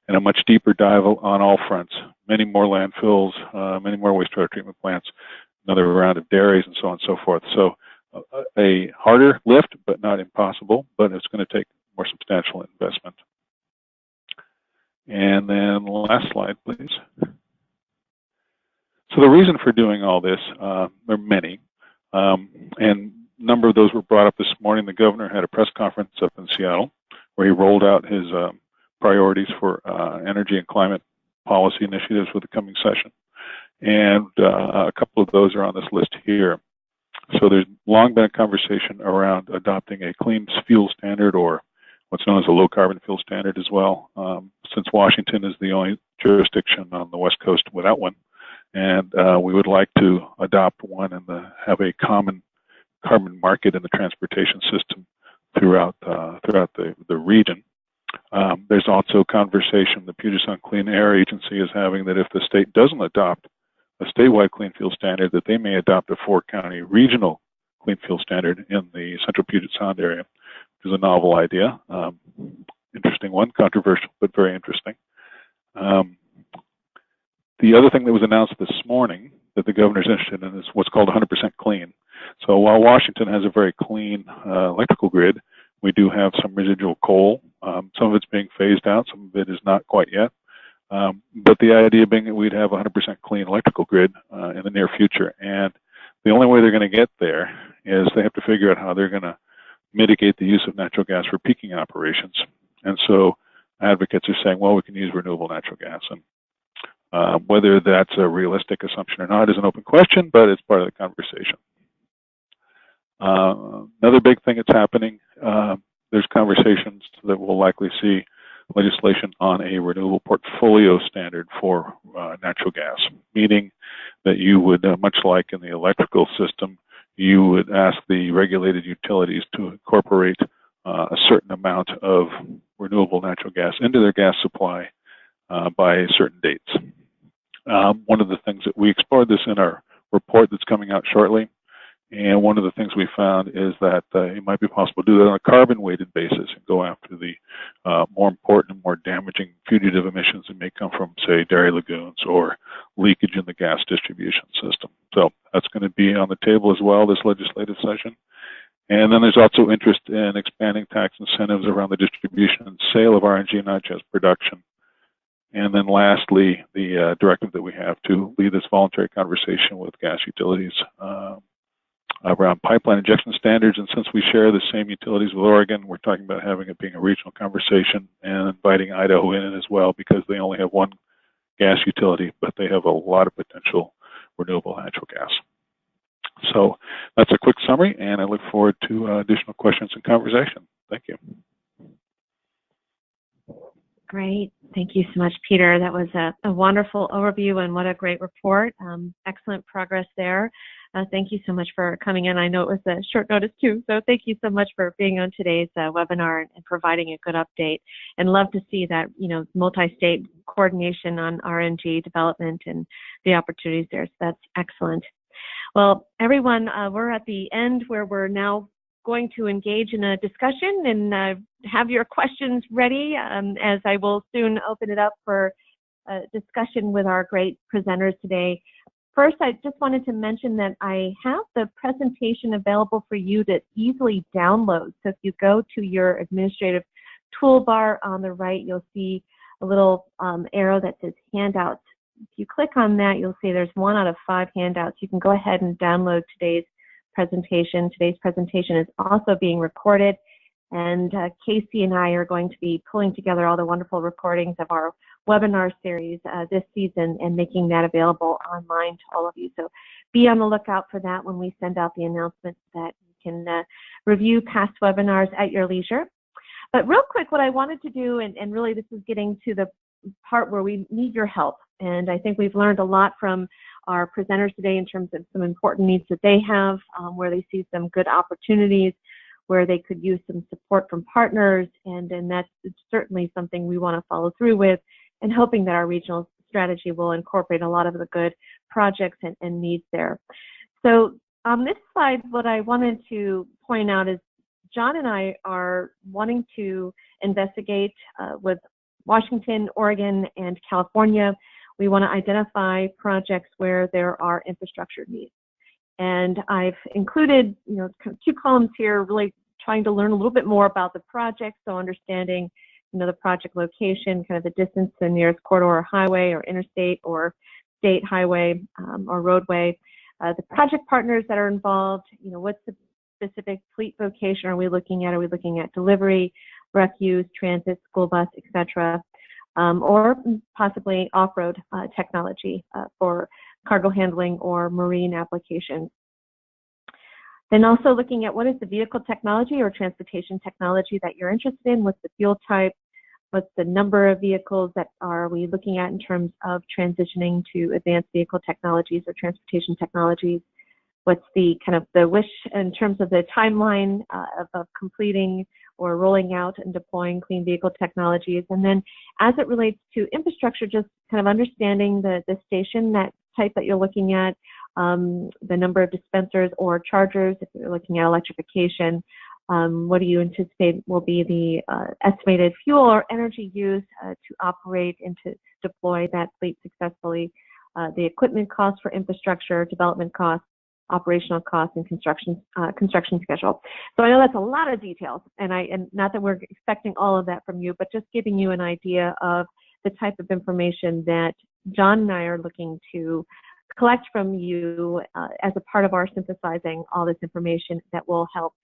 and a much deeper dive on all fronts. Many more landfills, many more wastewater treatment plants, another round of dairies, and so on and so forth. So a harder lift, but not impossible, but it's going to take more substantial investment. And then last slide, please. So the reason for doing all this, there are many, and a number of those were brought up this morning. The governor had a press conference up in Seattle where he rolled out his priorities for energy and climate policy initiatives for the coming session. And a couple of those are on this list here. So there's long been a conversation around adopting a clean fuel standard, or what's known as a low carbon fuel standard as well, since Washington is the only jurisdiction on the West Coast without one. And we would like to adopt one and have a common carbon market in the transportation system throughout the region. There's also conversation the Puget Sound Clean Air Agency is having that if the state doesn't adopt a statewide clean fuel standard, that they may adopt a 4-county regional clean fuel standard in the central Puget Sound area, which is a novel idea. Interesting one, controversial, but very interesting. The other thing that was announced this morning that the governor's interested in is what's called 100% clean. So while Washington has a very clean electrical grid, we do have some residual coal. Some of it's being phased out, some of it is not quite yet. But the idea being that we'd have a 100% clean electrical grid in the near future. And the only way they're going to get there is they have to figure out how they're going to mitigate the use of natural gas for peaking operations. And so advocates are saying, well, we can use renewable natural gas. And whether that's a realistic assumption or not is an open question, but it's part of the conversation. Another big thing that's happening, there's conversations that we'll likely see legislation on a renewable portfolio standard for natural gas, meaning that you would, much like in the electrical system, you would ask the regulated utilities to incorporate a certain amount of renewable natural gas into their gas supply by certain dates. One of the things that we explored this in our report that's coming out shortly, and one of the things we found is that it might be possible to do that on a carbon-weighted basis and go after the more important and more damaging fugitive emissions that may come from, say, dairy lagoons or leakage in the gas distribution system. So that's going to be on the table as well this legislative session. And then there's also interest in expanding tax incentives around the distribution and sale of RNG, not just production. And then lastly, the directive that we have to lead this voluntary conversation with gas utilities around pipeline injection standards. And since we share the same utilities with Oregon, we're talking about having it being a regional conversation and inviting Idaho in as well, because they only have one gas utility, but they have a lot of potential renewable natural gas. So that's a quick summary, and I look forward to additional questions and conversation. Thank you. Great. Thank you so much, Peter. That was a wonderful overview, and what a great report. Excellent progress there. Thank you so much for coming in. I know it was a short notice too, so thank you so much for being on today's webinar and providing a good update. And love to see that, you know, multi-state coordination on RNG development and the opportunities there. So that's excellent. Well, everyone, we're at the end where we're now going to engage in a discussion and have your questions ready, as I will soon open it up for a discussion with our great presenters today. First, I just wanted to mention that I have the presentation available for you to easily download. So if you go to your administrative toolbar on the right, you'll see a little arrow that says handouts. If you click on that, you'll see there's 1 out of 5 handouts. You can go ahead and download today's presentation. Today's presentation is also being recorded, and Casey and I are going to be pulling together all the wonderful recordings of our webinar series this season and making that available online to all of you. So be on the lookout for that when we send out the announcement that you can review past webinars at your leisure. But real quick, what I wanted to do, and really this is getting to the part where we need your help. And I think we've learned a lot from our presenters today in terms of some important needs that they have, where they see some good opportunities, where they could use some support from partners, and that's certainly something we want to follow through with, and hoping that our regional strategy will incorporate a lot of the good projects and needs there. So on this slide, what I wanted to point out is John and I are wanting to investigate with Washington, Oregon, and California. We want to identify projects where there are infrastructure needs. And I've included, you know, 2 columns here, really trying to learn a little bit more about the project, so understanding, you know, the project location, kind of the distance to the nearest corridor or highway or interstate or state highway or roadway, the project partners that are involved, you know, what's the specific fleet vocation are we looking at? Are we looking at delivery, refuse, transit, school bus, etc., or possibly off-road technology for cargo handling or marine applications. Then also looking at what is the vehicle technology or transportation technology that you're interested in, what's the fuel type, what's the number of vehicles that are we looking at in terms of transitioning to advanced vehicle technologies or transportation technologies, what's the kind of the wish in terms of the timeline of completing or rolling out and deploying clean vehicle technologies. And then as it relates to infrastructure, just kind of understanding the station that type that you're looking at, the number of dispensers or chargers, if you're looking at electrification, what do you anticipate will be the estimated fuel or energy used to operate and to deploy that fleet successfully, the equipment costs for infrastructure, development costs, operational costs, and construction schedule. So I know that's a lot of details, and not that we're expecting all of that from you, but just giving you an idea of the type of information that John and I are looking to collect from you as a part of our synthesizing all this information that will help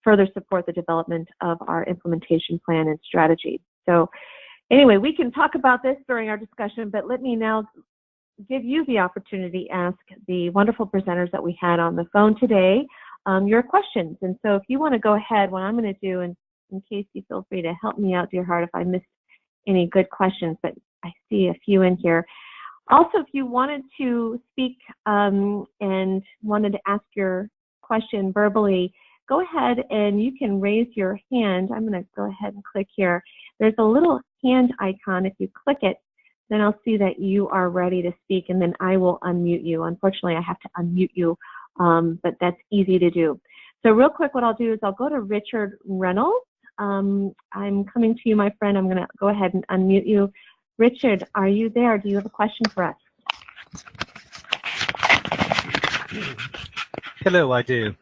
further support the development of our implementation plan and strategy. So anyway, we can talk about this during our discussion, but let me now give you the opportunity to ask the wonderful presenters that we had on the phone today your questions. And so if you want to go ahead, what I'm going to do, and in case you feel free to help me out, dear heart, if I missed any good questions, but I see a few in here. Also, if you wanted to speak and wanted to ask your question verbally, go ahead and you can raise your hand. I'm going to go ahead and click here. There's a little hand icon. If you click it, then I'll see that you are ready to speak, and then I will unmute you. Unfortunately, I have to unmute you, but that's easy to do. So real quick, what I'll do is I'll go to Richard Reynolds. I'm coming to you, my friend. I'm going to go ahead and unmute you. Richard, are you there? Do you have a question for us? Hello, I do.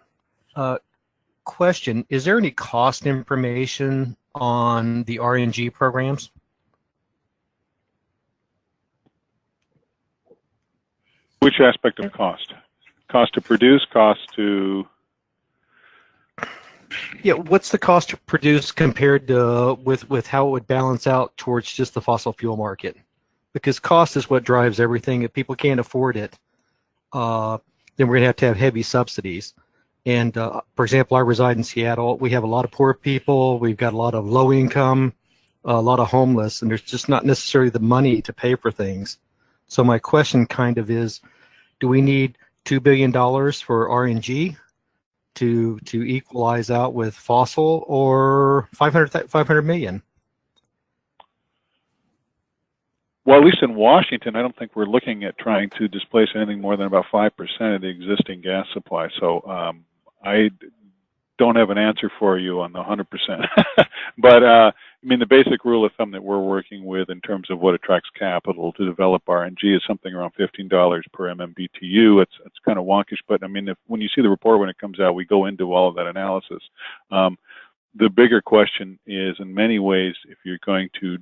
Question, is there any cost information on the RNG programs? Which aspect of cost? Cost to produce, cost to... Yeah, what's the cost to produce compared to with how it would balance out towards just the fossil fuel market? Because cost is what drives everything. If people can't afford it, then we're going to have heavy subsidies. And for example, I reside in Seattle. We have a lot of poor people. We've got a lot of low income, a lot of homeless, and there's just not necessarily the money to pay for things. So my question kind of is, do we need $2 billion for RNG to equalize out with fossil, or 500 million? Well, at least in Washington, I don't think we're looking at trying to displace anything more than about 5% of the existing gas supply. So I don't have an answer for you on the 100%. But I mean, the basic rule of thumb that we're working with in terms of what attracts capital to develop RNG is something around $15 per MMBTU. It's kind of wonkish, but I mean, when you see the report when it comes out, we go into all of that analysis. The bigger question is, in many ways, if you're going to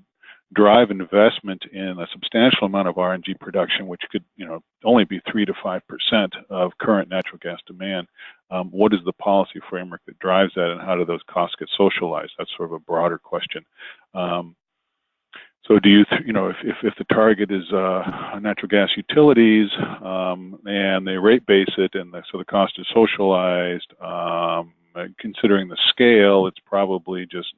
drive investment in a substantial amount of RNG production, which could, only be 3 to 5% of current natural gas demand. What is the policy framework that drives that, and how do those costs get socialized? That's sort of a broader question. So, do you, if the target is natural gas utilities and they rate base it, and so the cost is socialized, considering the scale, it's probably just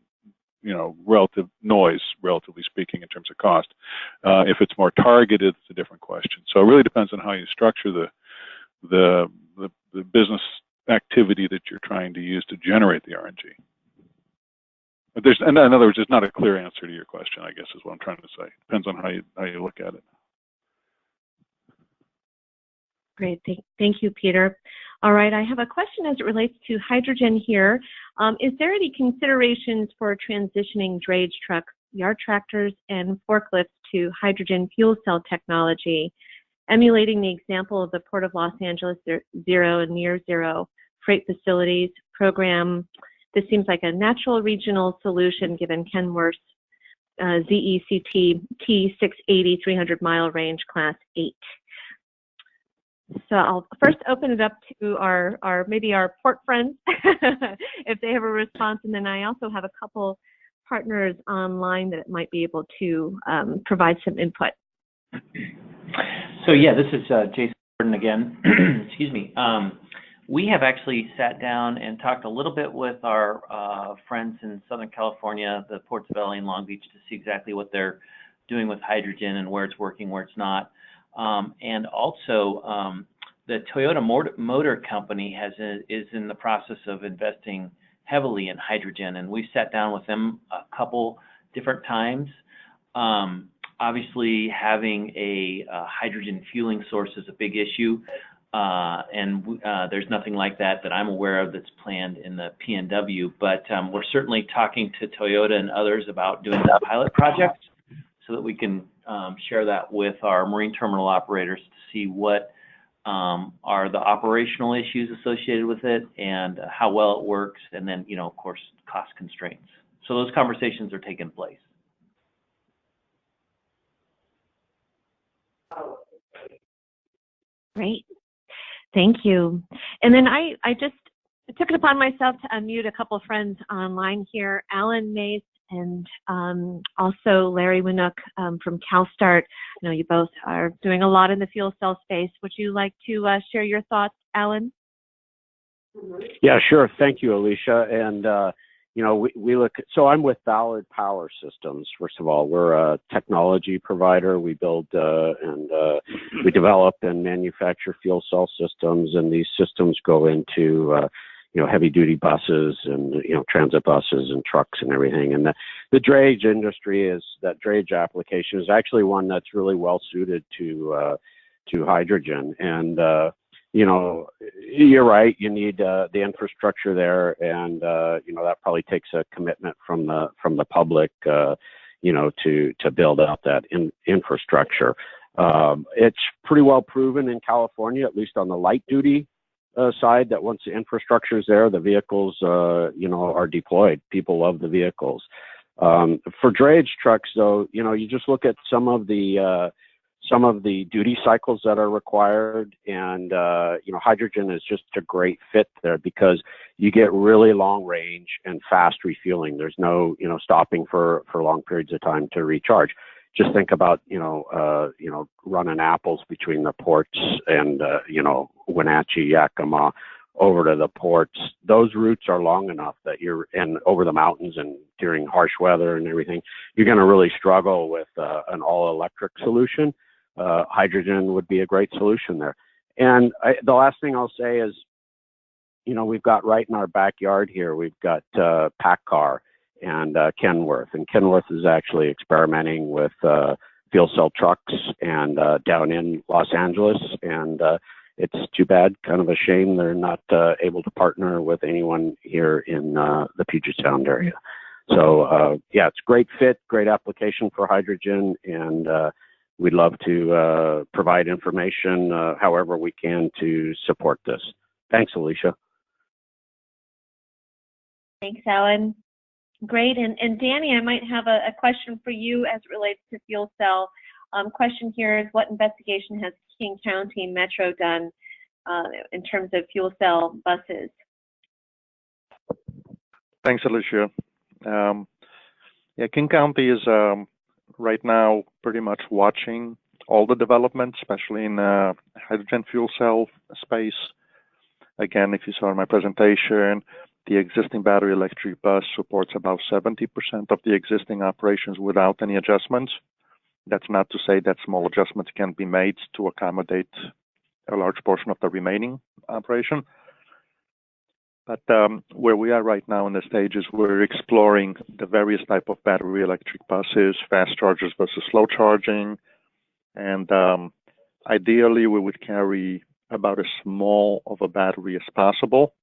relative noise, relatively speaking, in terms of cost. If it's more targeted, it's a different question. So it really depends on how you structure the business activity that you're trying to use to generate the RNG. But in other words, there's not a clear answer to your question, I guess, is what I'm trying to say. Depends on how you look at it. Great, thank you, Peter. All right, I have a question as it relates to hydrogen here. Is there any considerations for transitioning drayage trucks, yard tractors, and forklifts to hydrogen fuel cell technology, emulating the example of the Port of Los Angeles Zero and Near Zero freight facilities program? This seems like a natural regional solution given Kenworth's ZECT T680 300-mile range Class 8. So I'll first open it up to maybe our port friends if they have a response, and then I also have a couple partners online that might be able to provide some input. So yeah, this is Jason Gordon again. Excuse me. We have actually sat down and talked a little bit with our friends in Southern California, the ports of LA and Long Beach, to see exactly what they're doing with hydrogen and where it's working, where it's not. And also, the Toyota Motor Company is in the process of investing heavily in hydrogen, and we've sat down with them a couple different times. Obviously, having a hydrogen fueling source is a big issue, and there's nothing like that I'm aware of that's planned in the PNW, but we're certainly talking to Toyota and others about doing a pilot project so that we can share that with our marine terminal operators to see what are the operational issues associated with it and how well it works, and then, of course, cost constraints. So those conversations are taking place. Great. Thank you. And then I just took it upon myself to unmute a couple of friends online here, Alan Mace and also Larry Winnook from CalSTART. I know you both are doing a lot in the fuel cell space. Would you like to share your thoughts, Alan? Yeah, sure. Thank you, Alicia. And, we look at, so I'm with Ballard Power Systems. First of all, we're a technology provider. We build and we develop and manufacture fuel cell systems, and these systems go into heavy duty buses and, transit buses and trucks and everything. And the drayage industry that drayage application is actually one that's really well suited to hydrogen. And, you're right, you need the infrastructure there. And, that probably takes a commitment from the public, to build out that infrastructure. It's pretty well proven in California, at least on the light duty side, that once the infrastructure is there, the vehicles, are deployed. People love the vehicles. For drayage trucks, though, you just look at some of the some of the duty cycles that are required, and hydrogen is just a great fit there because you get really long range and fast refueling. There's no stopping for long periods of time to recharge. Just think about running apples between the ports and Wenatchee, Yakima, over to the ports. Those routes are long enough that and over the mountains and during harsh weather and everything, you're going to really struggle with an all-electric solution. Hydrogen would be a great solution there. And the last thing I'll say is, we've got right in our backyard here, we've got PACCAR and Kenworth. And Kenworth is actually experimenting with fuel cell trucks and down in Los Angeles. And it's too bad, kind of a shame they're not able to partner with anyone here in the Puget Sound area. So it's a great fit, great application for hydrogen, and we'd love to provide information however we can to support this. Thanks, Alicia. Thanks, Alan. Great. And Danny, I might have a question for you as it relates to fuel cell. Question here is, what investigation has King County Metro done in terms of fuel cell buses? Thanks, Alicia. King County is right now pretty much watching all the developments, especially in hydrogen fuel cell space. Again, if you saw in my presentation, the existing battery electric bus supports about 70% of the existing operations without any adjustments. That's not to say that small adjustments can be made to accommodate a large portion of the remaining operation. But where we are right now in the stages, we're exploring the various type of battery electric buses, fast chargers versus slow charging. And ideally, we would carry about as small of a battery as possible.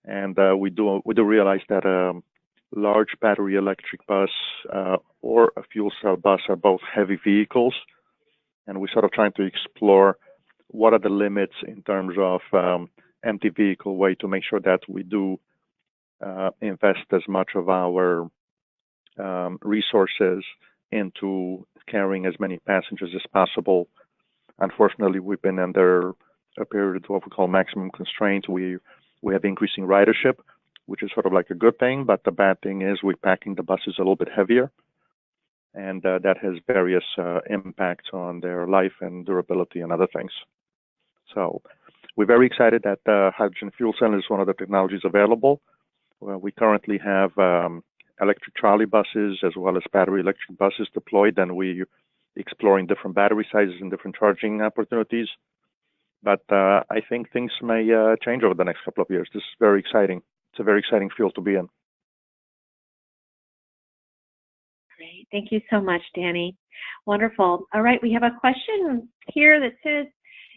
And we do realize that a large battery electric bus or a fuel cell bus are both heavy vehicles. And we're sort of trying to explore what are the limits in terms of empty vehicle weight to make sure that we do invest as much of our resources into carrying as many passengers as possible. Unfortunately, we've been under a period of what we call maximum constraints. We have increasing ridership, which is sort of like a good thing, but the bad thing is we're packing the buses a little bit heavier, and that has various impacts on their life and durability and other things. So we're very excited that hydrogen fuel cell is one of the technologies available. We currently have electric trolley buses as well as battery electric buses deployed, and we're exploring different battery sizes and different charging opportunities. But I think things may change over the next couple of years. This is very exciting. It's a very exciting field to be in. Great. Thank you so much, Danny. Wonderful. All right, we have a question here that says,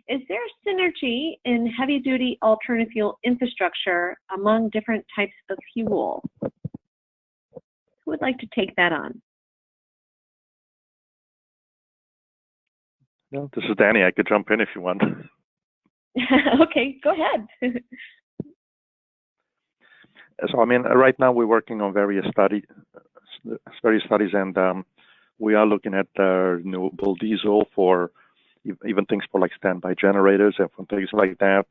is there synergy in heavy-duty alternative fuel infrastructure among different types of fuel? Who would like to take that on? No, this is Danny. I could jump in if you want. Okay, go ahead. So, I mean, right now we're working on various studies, and we are looking at renewable diesel for even things for like standby generators and for things like that.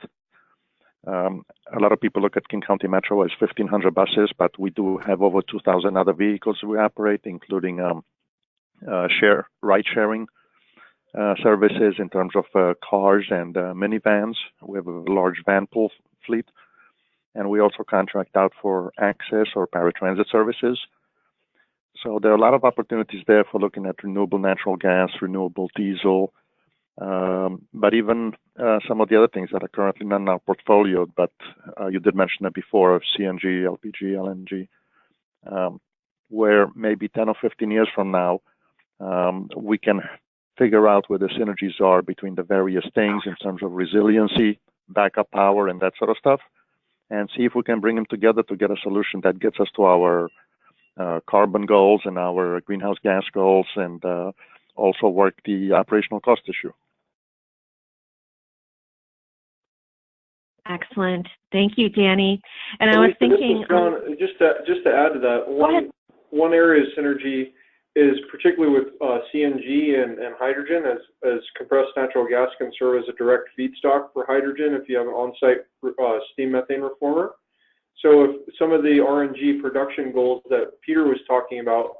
A lot of people look at King County Metro as 1,500 buses, but we do have over 2,000 other vehicles we operate, including ride-sharing services in terms of cars and minivans. We have a large van pool fleet, and we also contract out for access or paratransit services. So there are a lot of opportunities there for looking at renewable natural gas, renewable diesel, but even some of the other things that are currently not in our portfolio, but you did mention it before, of CNG, LPG, LNG, where maybe 10 or 15 years from now, we can figure out where the synergies are between the various things in terms of resiliency, backup power, and that sort of stuff, and see if we can bring them together to get a solution that gets us to our carbon goals and our greenhouse gas goals, and also work the operational cost issue. Excellent. Thank you, Danny. And I was thinking, John, just to add to that, one area of synergy is particularly with CNG and hydrogen, as compressed natural gas can serve as a direct feedstock for hydrogen if you have an on-site steam methane reformer. So if some of the RNG production goals that Peter was talking about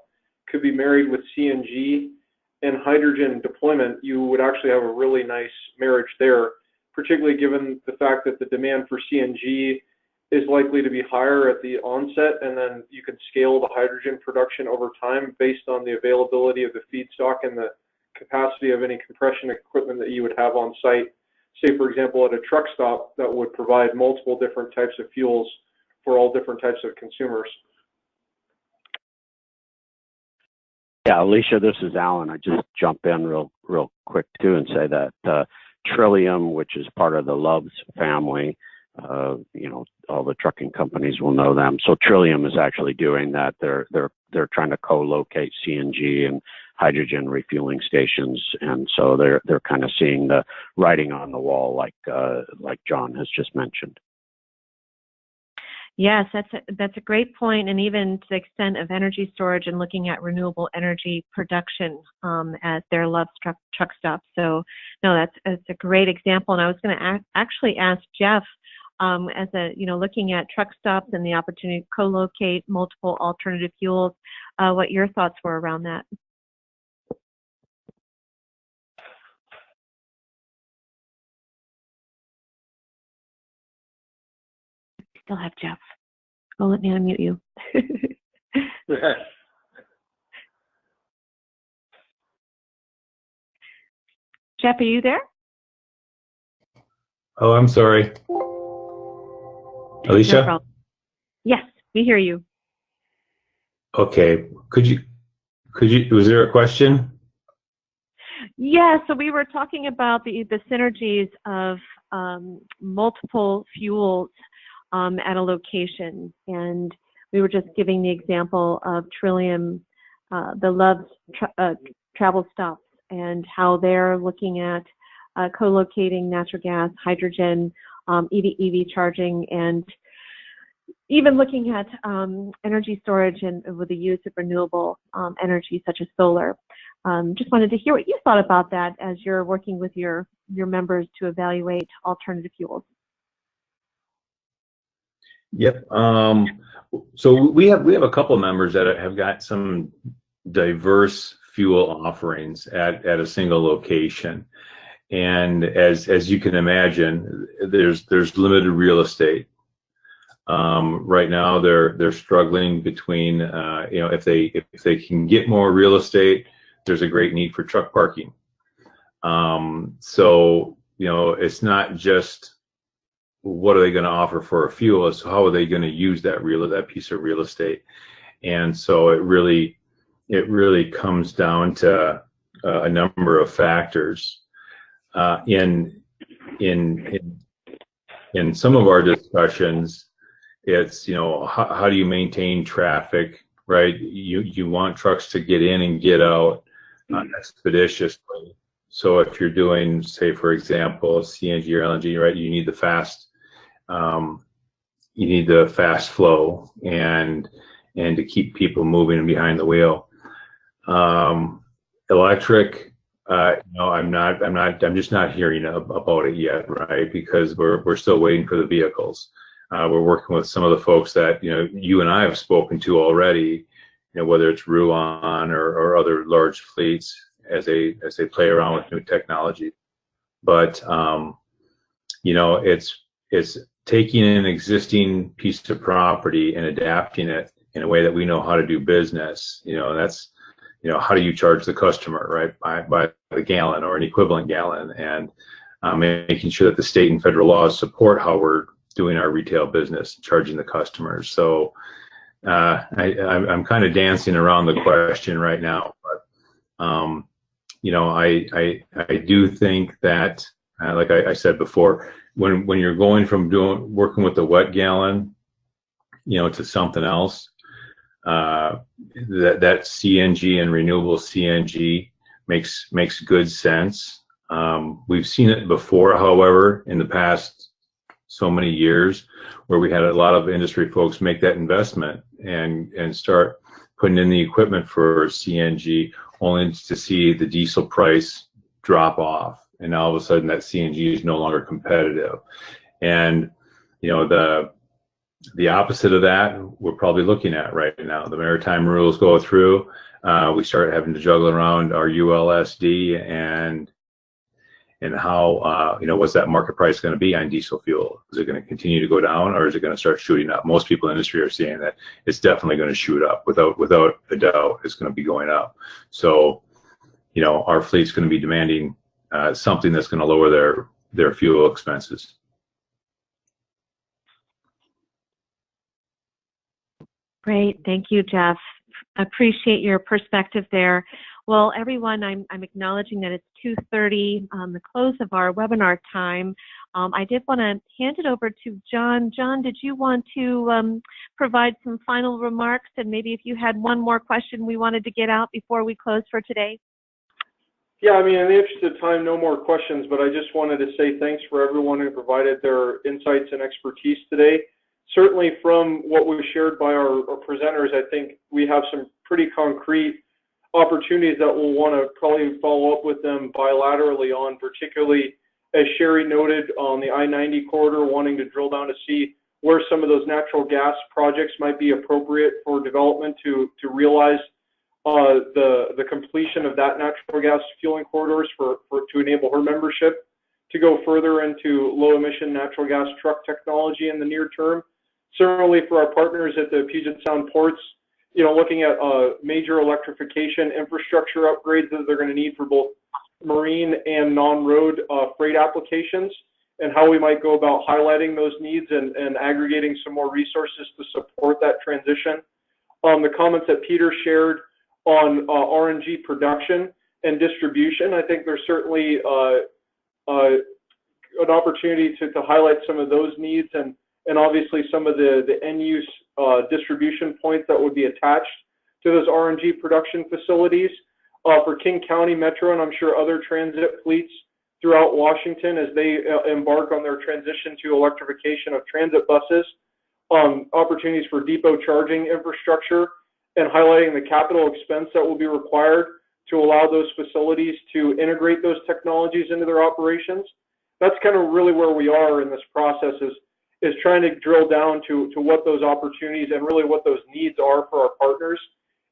could be married with CNG and hydrogen deployment, you would actually have a really nice marriage there, particularly given the fact that the demand for CNG is likely to be higher at the onset, and then you can scale the hydrogen production over time based on the availability of the feedstock and the capacity of any compression equipment that you would have on site. Say, for example, at a truck stop that would provide multiple different types of fuels for all different types of consumers. Yeah, Alicia, this is Alan. I just jump in real quick too and say that Trillium, which is part of the Loves family, you know, all the trucking companies will know them. So Trillium is actually doing that. They're trying to co-locate CNG and hydrogen refueling stations, and so they're kind of seeing the writing on the wall, like John has just mentioned. Yes, that's a great point, and even to the extent of energy storage and looking at renewable energy production at their Love's truck stop. So, no, that's a great example. And I was going to actually ask Jeff, as looking at truck stops and the opportunity to co-locate multiple alternative fuels, what your thoughts were around that. Still have Jeff. Oh, let me unmute you. Jeff, are you there? Oh, I'm sorry. Alicia? No problem. Yes, we hear you. Okay. Could you, was there a question? Yeah, so we were talking about the synergies of multiple fuels at a location, and we were just giving the example of Trillium, the Love's travel stops, and how they're looking at co-locating natural gas, hydrogen, EV charging, and even looking at energy storage and with the use of renewable energy such as solar. Just wanted to hear what you thought about that as you're working with your members to evaluate alternative fuels. Yep. So we have a couple of members that have got some diverse fuel offerings at a single location, and as you can imagine, there's limited real estate. Right now, they're struggling between if they can get more real estate, there's a great need for truck parking. So it's not just what are they going to offer for a fuel, it's how are they going to use that piece of real estate. And so it really comes down to a number of factors. In some of our discussions, it's how do you maintain traffic, right? You want trucks to get in and get out expeditiously. So if you're doing, say, for example, CNG or LNG, right, you need the fast flow and to keep people moving behind the wheel. Electric, I'm just not hearing about it yet, right? Because we're still waiting for the vehicles. We're working with some of the folks that you and I have spoken to already, whether it's Ruan or other large fleets as they play around with new technology. But it's taking an existing piece of property and adapting it in a way that we know how to do business. And that's how do you charge the customer, right? By the gallon or an equivalent gallon, and making sure that the state and federal laws support how we're doing our retail business, charging the customers. So I'm kind of dancing around the question right now, but I do think that, like I said before, when you're going from working with the wet gallon, to something else, that CNG and renewable CNG makes good sense. We've seen it before, however, in the past so many years, where we had a lot of industry folks make that investment and start putting in the equipment for CNG only to see the diesel price drop off, and all of a sudden that CNG is no longer competitive. And you know, the opposite of that we're probably looking at right now. The maritime rules go through, we start having to juggle around our ULSD and how, you know, what's that market price going to be on diesel fuel? Is it going to continue to go down, or is it going to start shooting up? Most people in the industry are saying that it's definitely going to shoot up. Without a doubt, it's going to be going up. So, you know, our fleet's going to be demanding something that's going to lower their fuel expenses. Great. Thank you, Jeff. Appreciate your perspective there. Well, everyone, I'm acknowledging that it's 2:30, the close of our webinar time. I did want to hand it over to John. John, did you want to provide some final remarks, and maybe if you had one more question we wanted to get out before we close for today? Yeah, I mean, in the interest of time, no more questions, but I just wanted to say thanks for everyone who provided their insights and expertise today. Certainly from what was shared by our presenters, I think we have some pretty concrete opportunities that we'll want to probably follow up with them bilaterally on, particularly as Sherry noted on the I-90 corridor, wanting to drill down to see where some of those natural gas projects might be appropriate for development to realize the completion of that natural gas fueling corridors to enable her membership to go further into low emission natural gas truck technology in the near term. Similarly, for our partners at the Puget Sound ports, you know, looking at major electrification infrastructure upgrades that they're going to need for both marine and non-road freight applications, and how we might go about highlighting those needs and aggregating some more resources to support that transition. The comments that Peter shared on RNG production and distribution, I think there's certainly an opportunity to highlight some of those needs and obviously some of the end-use distribution points that would be attached to those RNG production facilities. For King County Metro, and I'm sure other transit fleets throughout Washington as they embark on their transition to electrification of transit buses, opportunities for depot charging infrastructure, and highlighting the capital expense that will be required to allow those facilities to integrate those technologies into their operations. That's kind of really where we are in this process, is trying to drill down to what those opportunities and really what those needs are for our partners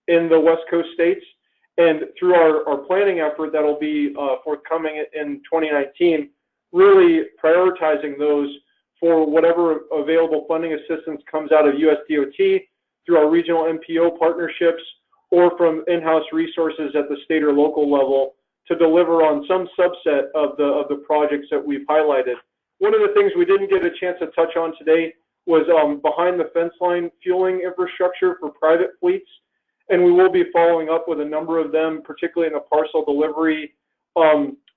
in the West Coast states. And through our planning effort that'll be forthcoming in 2019, really prioritizing those for whatever available funding assistance comes out of USDOT, through our regional MPO partnerships, or from in-house resources at the state or local level to deliver on some subset of the projects that we've highlighted. One of the things we didn't get a chance to touch on today was behind the fence line fueling infrastructure for private fleets, and we will be following up with a number of them, particularly in the parcel delivery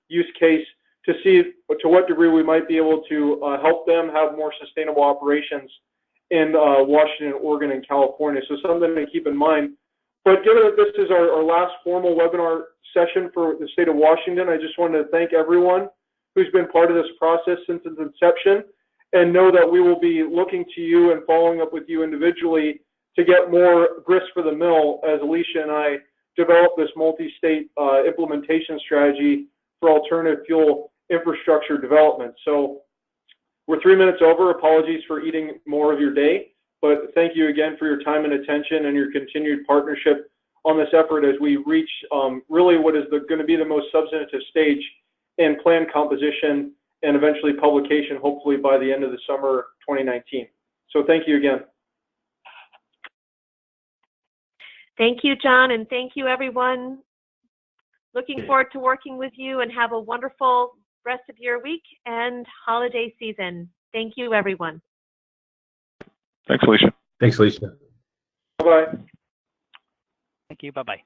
use case, to see to what degree we might be able to help them have more sustainable operations in Washington, Oregon, and California. So something to keep in mind. But given that this is our last formal webinar session for the state of Washington, I just wanted to thank everyone who's been part of this process since its inception, and know that we will be looking to you and following up with you individually to get more grist for the mill as Alicia and I develop this multi-state implementation strategy for alternative fuel infrastructure development. So we're 3 minutes over. Apologies for eating more of your day, but thank you again for your time and attention and your continued partnership on this effort as we reach really what is going to be the most substantive stage in plan composition and eventually publication, hopefully by the end of the summer 2019. So thank you again. Thank you, John, and thank you, everyone. Looking forward to working with you, and have a wonderful rest of your week and holiday season. Thank you, everyone. Thanks, Alicia. Thanks, Alicia. Bye-bye. Thank you. Bye-bye.